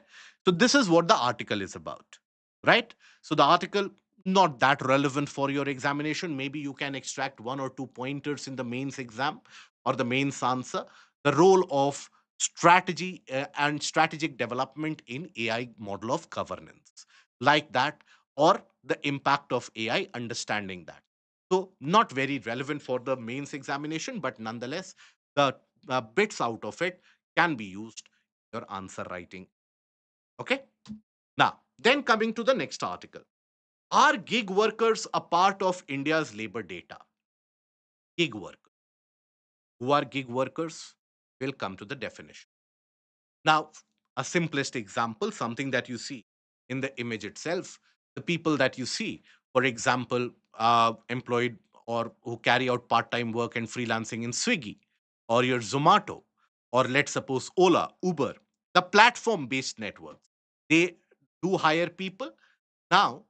So this is what the article is about, right? So the article, not that relevant for your examination. Maybe you can extract one or two pointers in the mains exam or the mains answer. The role of strategy and strategic development in AI model of governance, like that, or the impact of AI, understanding that. So not very relevant for the mains examination, but nonetheless, the bits out of it can be used in your answer writing. Okay. Now, then coming to the next article. Are gig workers a part of India's labor data? Gig workers. Who are gig workers? We'll come to the definition. Now, a simplest example, something that you see in the image itself, the people that you see, for example, employed or who carry out part time work and freelancing in Swiggy or your Zomato, or let's suppose Ola, Uber, the platform based networks, they do hire people. Now,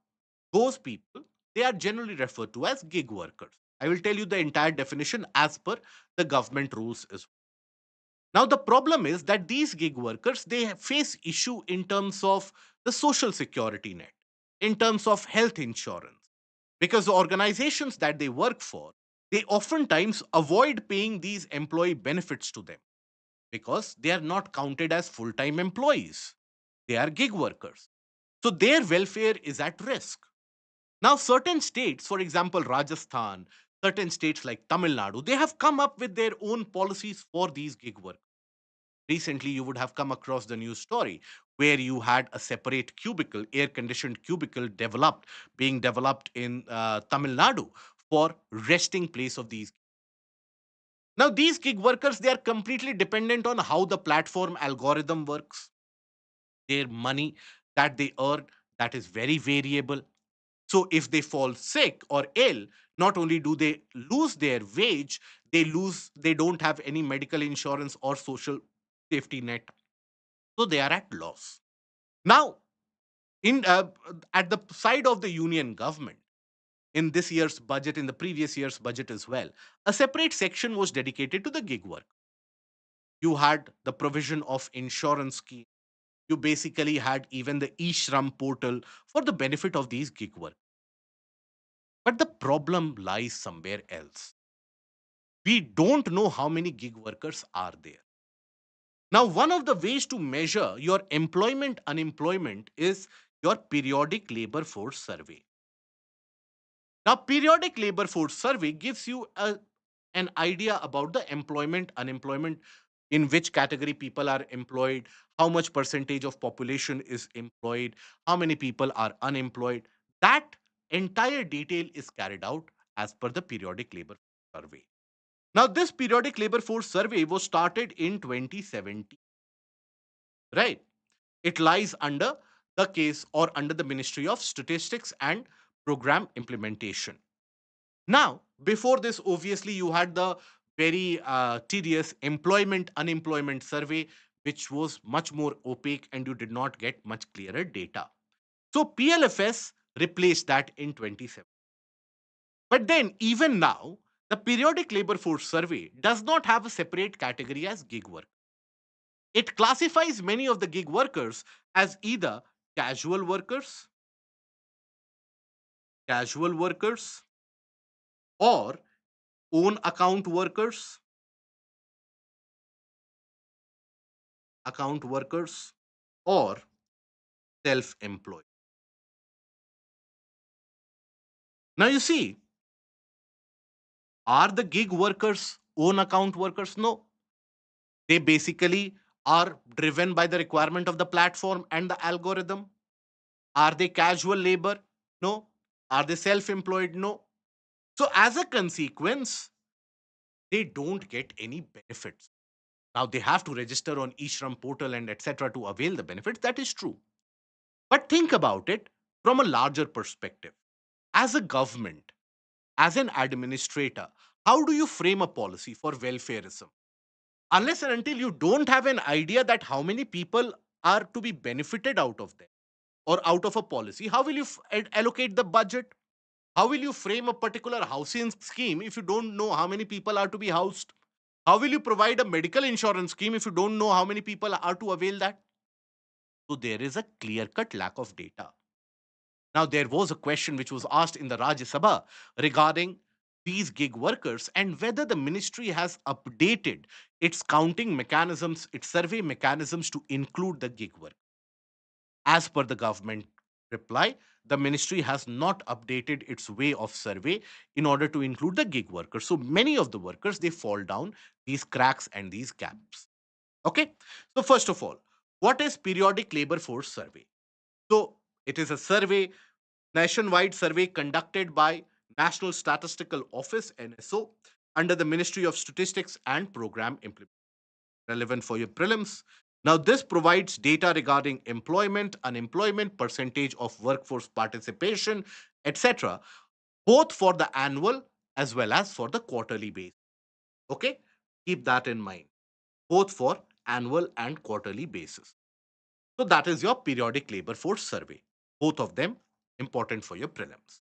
those people, they are generally referred to as gig workers. I will tell you the entire definition as per the government rules as well. Now, the problem is that these gig workers, they face issue in terms of the social security net, in terms of health insurance, because the organizations that they work for, they oftentimes avoid paying these employee benefits to them because they are not counted as full-time employees. They are gig workers. So their welfare is at risk. Now, certain states, for example, Rajasthan, certain states like Tamil Nadu, they have come up with their own policies for these gig workers. Recently, you would have come across the news story where you had a separate cubicle, air conditioned cubicle being developed in Tamil Nadu for resting place of these. Now, these gig workers, they are completely dependent on how the platform algorithm works, their money that they earn, that is very variable. So if they fall sick or ill, not only do they lose their wage, they don't have any medical insurance or social safety net. So they are at loss. Now, in at the side of the union government, in this year's budget, in the previous year's budget as well, a separate section was dedicated to the gig work. You had the provision of insurance scheme. You basically had even the e-shram portal for the benefit of these gig work. But the problem lies somewhere else. We don't know how many gig workers are there. Now, one of the ways to measure your employment unemployment is your periodic labor force survey. Now, periodic labor force survey gives you an idea about the employment unemployment, in which category people are employed, how much percentage of population is employed, how many people are unemployed. That entire detail is carried out as per the periodic labor survey. Now, this periodic labor force survey was started in 2017, right? It lies under the case or under the Ministry of Statistics and program implementation. Now, before this, obviously, you had the very tedious employment unemployment survey, which was much more opaque and you did not get much clearer data. So, PLFS replaced that in 27. But then, even now, the periodic labor force survey does not have a separate category as gig work. It classifies many of the gig workers as either casual workers, casual workers, or own account workers, or self employed. Now, you see, are the gig workers own account workers? No. They basically are driven by the requirement of the platform and the algorithm. Are they casual labor? No. Are they self employed? No. So, as a consequence, they don't get any benefits. Now, they have to register on eShram portal and etc. to avail the benefits. That is true. But think about it from a larger perspective. As a government, as an administrator, how do you frame a policy for welfareism? Unless and until you don't have an idea that how many people are to be benefited out of them or out of a policy, how will you allocate the budget? How will you frame a particular housing scheme if you don't know how many people are to be housed? How will you provide a medical insurance scheme if you don't know how many people are to avail that? So there is a clear cut lack of data. Now, there was a question which was asked in the Rajya Sabha regarding these gig workers and whether the ministry has updated its counting mechanisms, its survey mechanisms to include the gig work. As per the government reply, the ministry has not updated its way of survey in order to include the gig workers. So many of the workers they fall down these cracks and these gaps. Okay. So first of all, what is periodic labor force survey? So it is a survey, nationwide survey conducted by National Statistical Office (NSO) under the Ministry of Statistics and Program Implementation, relevant for your prelims. Now, this provides data regarding employment, unemployment, percentage of workforce participation, etc., both for the annual as well as for the quarterly base. Okay, keep that in mind, both for annual and quarterly basis. So, that is your periodic labor force survey. Both of them important for your prelims.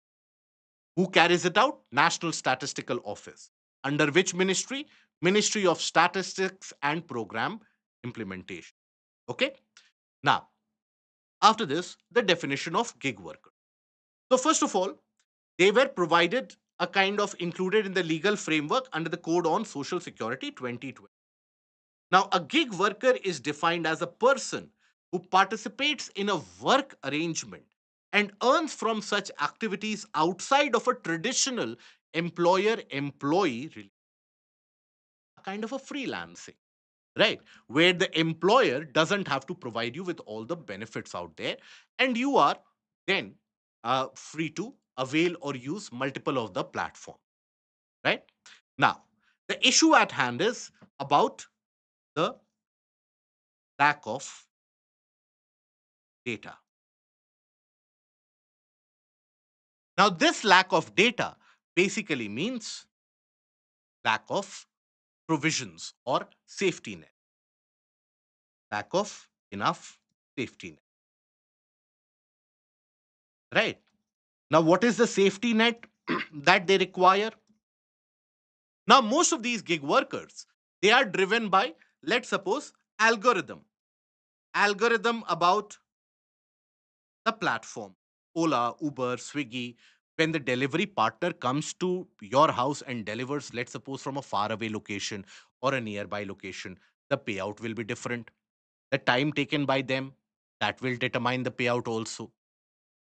Who carries it out? National Statistical Office. Under which ministry? Ministry of Statistics and Program Implementation. Okay. Now, after this, the definition of gig worker. So, first of all, they were provided a kind of included in the legal framework under the Code on Social Security 2020. Now, a gig worker is defined as a person who participates in a work arrangement and earns from such activities outside of a traditional employer employee, kind of a freelancing, right? Where the employer doesn't have to provide you with all the benefits out there, and you are then free to avail or use multiple of the platform, right? Now, the issue at hand is about the lack of data. Now, this lack of data basically means lack of provisions or safety net, lack of enough safety net, right? Now, what is the safety net that they require? Now, most of these gig workers, they are driven by, let's suppose, algorithm about the platform, Ola, Uber, Swiggy. When the delivery partner comes to your house and delivers, let's suppose from a faraway location or a nearby location, the payout will be different. The time taken by them, that will determine the payout also.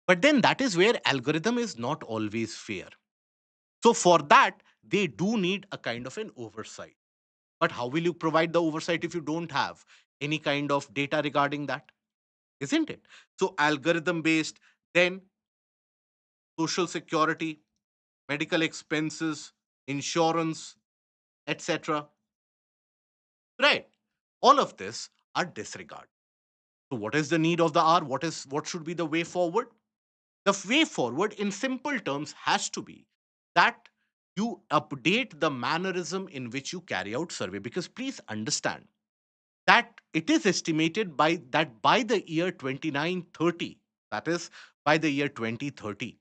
But then that is where algorithm is not always fair. So for that, they do need a kind of an oversight. But how will you provide the oversight if you don't have any kind of data regarding that? Isn't it? So algorithm based, then social security, medical expenses, insurance, etc. Right? All of this are disregarded. So what is the need of the hour? What should be the way forward? The way forward, in simple terms, has to be that you update the mannerism in which you carry out survey. Because please understand that it is estimated by the year 2930, that is by the year 2030,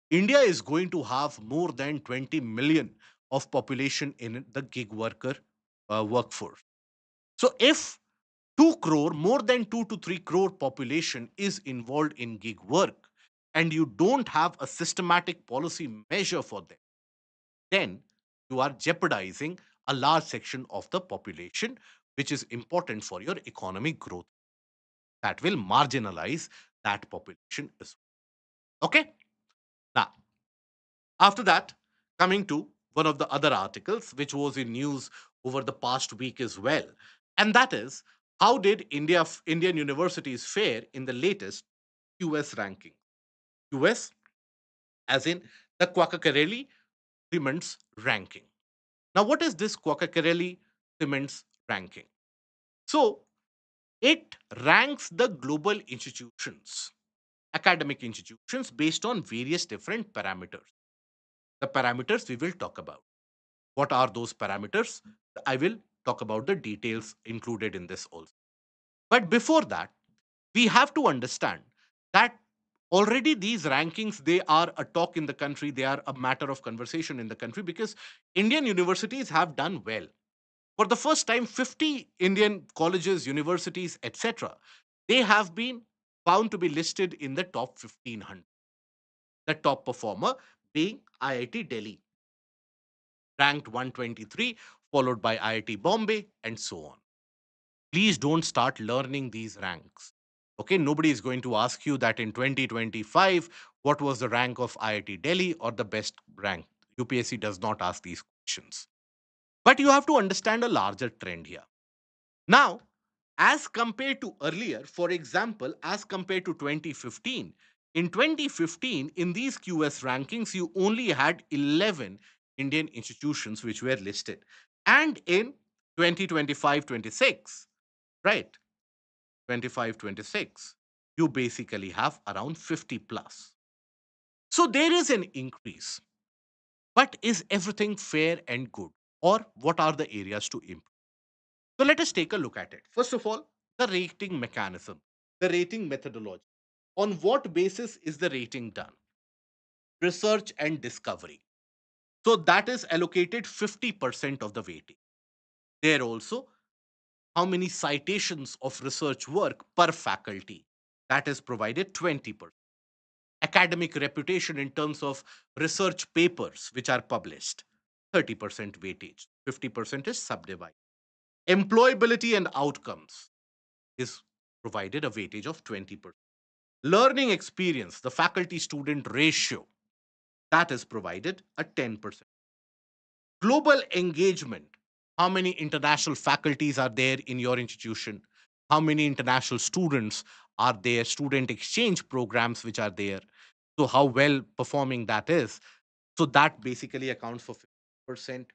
India is going to have more than 20 million of population in the gig worker workforce. So if 2 crore, more than 2 to 3 crore population is involved in gig work, and you don't have a systematic policy measure for them, then you are jeopardizing a large section of the population, which is important for your economic growth. That will marginalize that population as well. Okay. Now, after that, coming to one of the other articles which was in news over the past week as well, and that is, how did Indian universities fare in the latest US ranking? US, as in the Quacquarelli Simmons ranking. Now, what is this Quacquarelli Simmons ranking? So, it ranks the global institutions, academic institutions, based on various different parameters. The parameters we will talk about. What are those parameters? I will talk about the details included in this also. But before that, we have to understand that already these rankings, they are a talk in the country, they are a matter of conversation in the country, because Indian universities have done well. For the first time, 50 Indian colleges, universities, etc., they have been found to be listed in the top 1500. The top performer being IIT Delhi, ranked 123, followed by IIT Bombay, and so on. Please don't start learning these ranks. Okay, nobody is going to ask you that in 2025, what was the rank of IIT Delhi or the best rank. UPSC does not ask these questions. But you have to understand a larger trend here. Now, as compared to earlier, for example, as compared to 2015, in 2015, in these QS rankings, you only had 11 Indian institutions which were listed. And in 2025-26, right, 25-26, you basically have around 50 plus. So there is an increase. But is everything fair and good? Or what are the areas to improve? So let us take a look at it. First of all, the rating mechanism, the rating methodology. On what basis is the rating done? Research and discovery. So that is allocated 50% of the weighting. There also, how many citations of research work per faculty? That is provided 20%. Academic reputation in terms of research papers which are published, 30% weightage. 50% is subdivided. Employability and outcomes is provided a weightage of 20%. Learning experience, the faculty student ratio, that is provided a 10%. Global engagement, how many international faculties are there in your institution? How many international students are there? Student exchange programs which are there. So, how well performing that is. So, that basically accounts for 50%,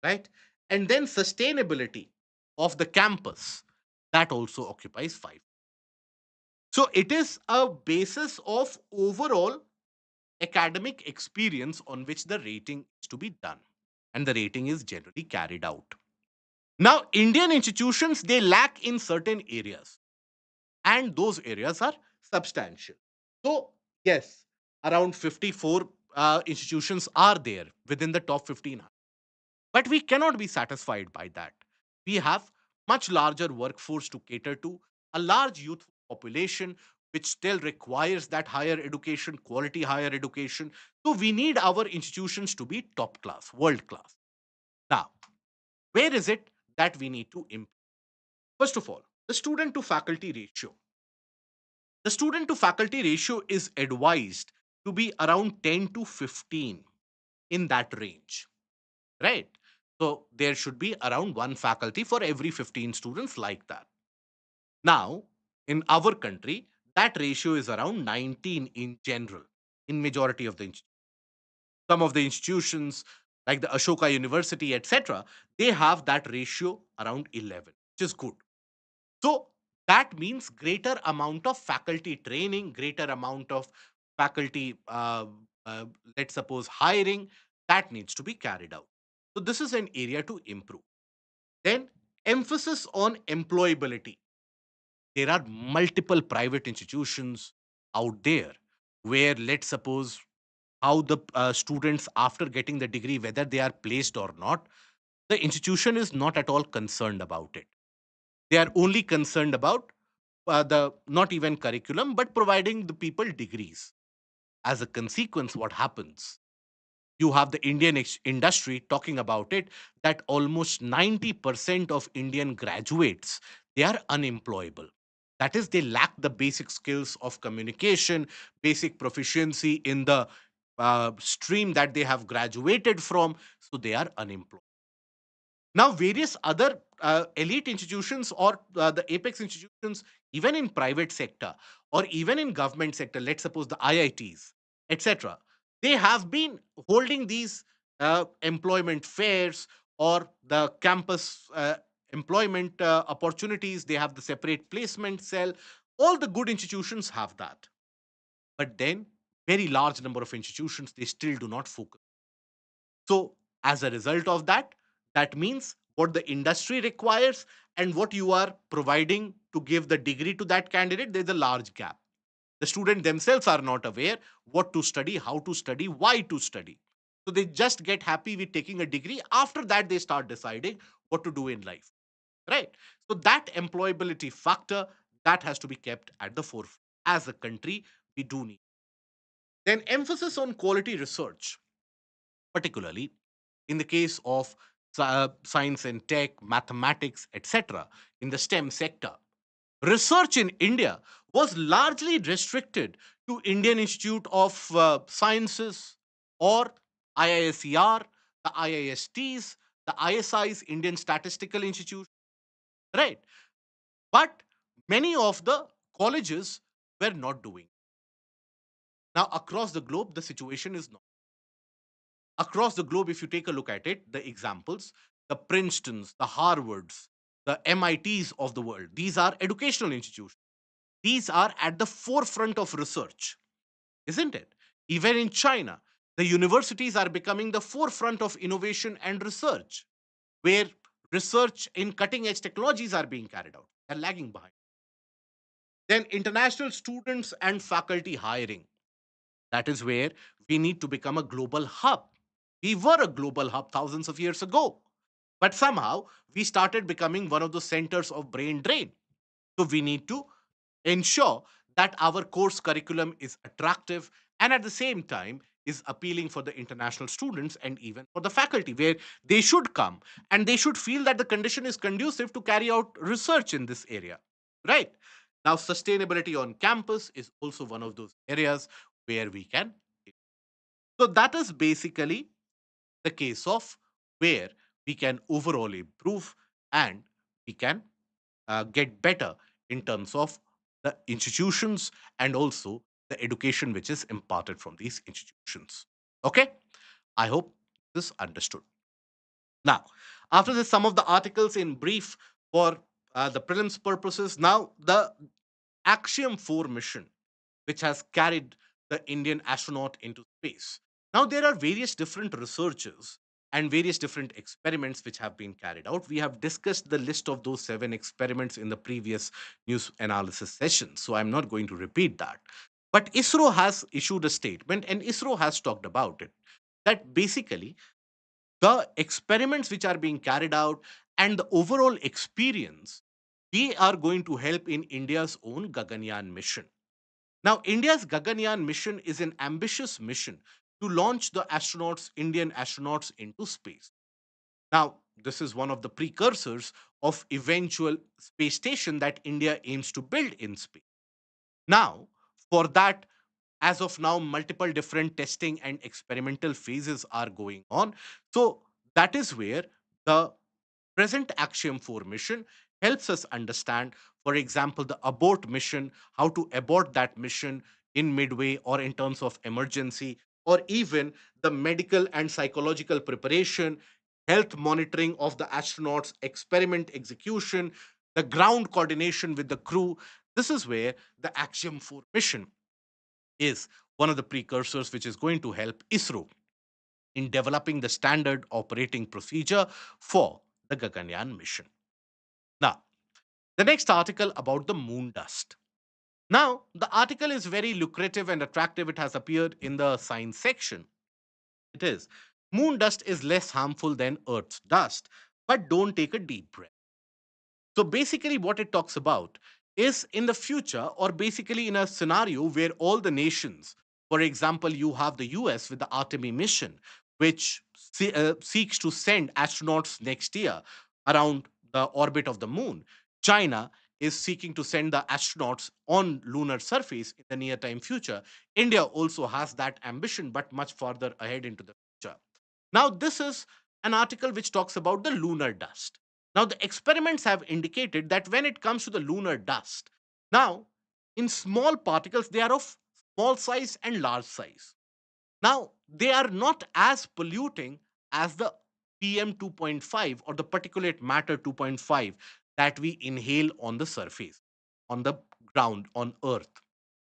right? And then sustainability of the campus, that also occupies 5. So it is a basis of overall academic experience on which the rating is to be done. And the rating is generally carried out. Now, Indian institutions, they lack in certain areas, and those areas are substantial. So, yes, around 54 institutions are there within the top 15. But we cannot be satisfied by that. We have much larger workforce to cater to, a large youth population which still requires that higher education, quality higher education. So we need our institutions to be top class, world class. Now, where is it that we need to improve? First of all, the student to faculty ratio. The student to faculty ratio is advised to be around 10 to 15, in that range, right? So there should be around one faculty for every 15 students, like that. Now, in our country, that ratio is around 19 in general, in majority of the some of the institutions like the Ashoka University, etc., they have that ratio around 11, which is good. So that means greater amount of faculty training, greater amount of faculty, uh, let's suppose hiring, that needs to be carried out. So this is an area to improve. Then emphasis on employability. There are multiple private institutions out there where, let's suppose, how the students, after getting the degree, whether they are placed or not, the institution is not at all concerned about it. They are only concerned about the not even curriculum, but providing the people degrees. As a consequence, what happens? You have the Indian industry talking about it, that almost 90% of Indian graduates, they are unemployable. That is, they lack the basic skills of communication, basic proficiency in the stream that they have graduated from, so they are unemployed. Now, various other elite institutions, or the apex institutions, even in private sector or even in government sector, let's suppose the IITs, etc., they have been holding these employment fairs or the campus employment opportunities. They have the separate placement cell. All the good institutions have that. But then, very large number of institutions, they still do not focus. So, as a result of that, that means what the industry requires and what you are providing to give the degree to that candidate, there's a large gap. The student themselves are not aware what to study, how to study, why to study. So they just get happy with taking a degree. After that, they start deciding what to do in life. Right? So that employability factor, that has to be kept at the forefront. As a country, we do need. Then emphasis on quality research, particularly in the case of science and tech, mathematics, etc., in the STEM sector. Research in India was largely restricted to Indian Institute of Sciences or IISER, the IISTs, the ISIs, Indian Statistical Institute, right? But many of the colleges were not doing. Now, across the globe, the situation is not. Across the globe, if you take a look at it, the examples, the Princetons, the Harvards, the MITs of the world, these are educational institutions. These are at the forefront of research, isn't it? Even in China, the universities are becoming the forefront of innovation and research, where research in cutting edge technologies are being carried out. They're lagging behind. Then international students and faculty hiring. That is where we need to become a global hub. We were a global hub thousands of years ago, but somehow we started becoming one of the centers of brain drain. So we need to ensure that our course curriculum is attractive and at the same time is appealing for the international students and even for the faculty, where they should come and they should feel that the condition is conducive to carry out research in this area. Right? Now, sustainability on campus is also one of those areas where we can. So, that is basically the case of where we can overall improve and we can get better in terms of the institutions and also the education which is imparted from these institutions. Okay, I hope this understood. Now, after this, some of the articles in brief for the prelims purposes. Now, the Axiom 4 mission, which has carried the Indian astronaut into space. Now, there are various different researches and various different experiments which have been carried out. We have discussed the list of those 7 experiments in the previous news analysis session, so I'm not going to repeat that. But ISRO has issued a statement and ISRO has talked about it, that basically the experiments which are being carried out and the overall experience, we are going to help in India's own Gaganyaan mission. Now, India's Gaganyaan mission is an ambitious mission to launch the astronauts, Indian astronauts, into space. Now, this is one of the precursors of eventual space station that India aims to build in space. Now, for that, as of now, multiple different testing and experimental phases are going on. So that is where the present Axiom 4 mission helps us understand, for example, the abort mission, how to abort that mission in midway or in terms of emergency, or even the medical and psychological preparation, health monitoring of the astronauts, experiment execution, the ground coordination with the crew. This is where the Axiom 4 mission is one of the precursors which is going to help ISRO in developing the standard operating procedure for the Gaganyaan mission. Now, the next article about the Moondust. Now, the article is very lucrative and attractive. It has appeared in the science section. It is Moon dust is less harmful than Earth's dust, but don't take a deep breath. So basically, what it talks about is in the future, or basically in a scenario where all the nations, for example, you have the US with the Artemis mission, which seeks to send astronauts next year around the orbit of the moon. China is seeking to send the astronauts on lunar surface in the near time future. India also has that ambition, but much farther ahead into the future. Now, this is an article which talks about the lunar dust. Now, the experiments have indicated that when it comes to the lunar dust, now in small particles, they are of small size and large size. Now, they are not as polluting as the PM 2.5 or the particulate matter 2.5 that we inhale on the surface, on the ground, on Earth.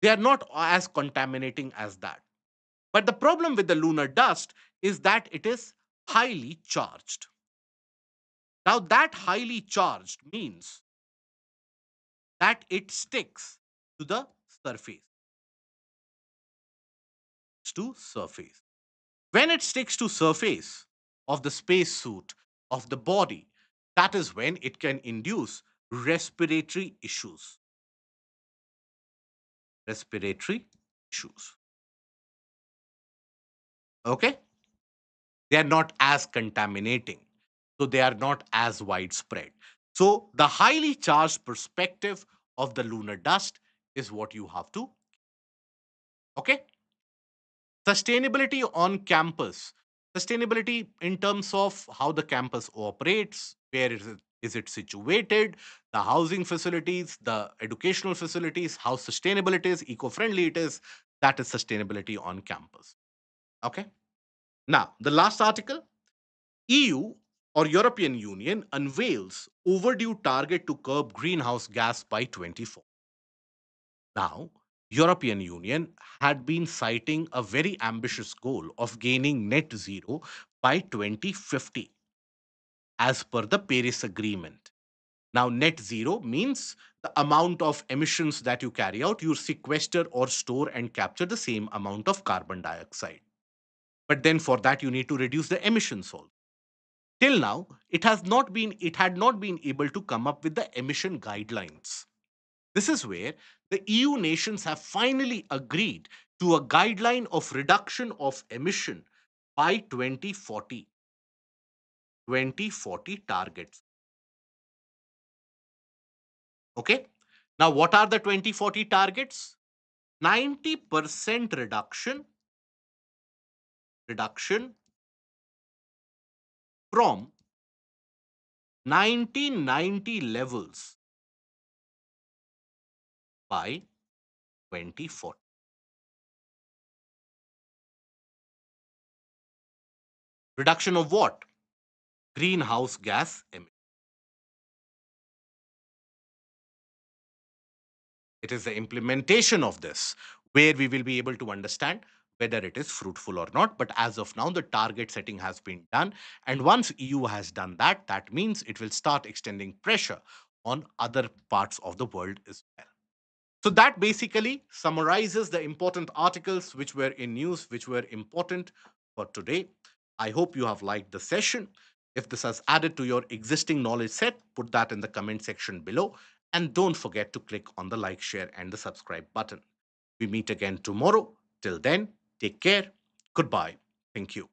They are not as contaminating as that. But the problem with the lunar dust is that it is highly charged. Now, that highly charged means that it sticks to the surface, to surface. When it sticks to surface of the spacesuit of the body, that is when it can induce respiratory issues. Respiratory issues. Okay? They are not as contaminating. So they are not as widespread. So the highly charged perspective of the lunar dust is what you have to. Okay? Sustainability on campus. Sustainability in terms of how the campus operates, where is it situated, the housing facilities, the educational facilities, how sustainable it is, eco-friendly it is. That is sustainability on campus. Okay. Now, the last article, EU or European Union unveils overdue target to curb greenhouse gas by 24. Now, European Union had been citing a very ambitious goal of gaining net zero by 2050 as per the Paris Agreement. Now, net zero means the amount of emissions that you carry out, you sequester or store and capture the same amount of carbon dioxide. But then for that, you need to reduce the emissions also. Till now, it had not been able to come up with the emission guidelines. This is where the EU nations have finally agreed to a guideline of reduction of emission by 2040. 2040 targets. Okay. Now, what are the 2040 targets? 90% reduction from 1990 levels by 2040. Reduction of what? Greenhouse gas emissions. It is the implementation of this where we will be able to understand whether it is fruitful or not. But as of now, the target setting has been done. And once EU has done that, that means it will start extending pressure on other parts of the world as well. So that basically summarizes the important articles which were in news, which were important for today. I hope you have liked the session. If this has added to your existing knowledge set, put that in the comment section below. And don't forget to click on the like, share, and the subscribe button. We meet again tomorrow. Till then, take care. Goodbye. Thank you.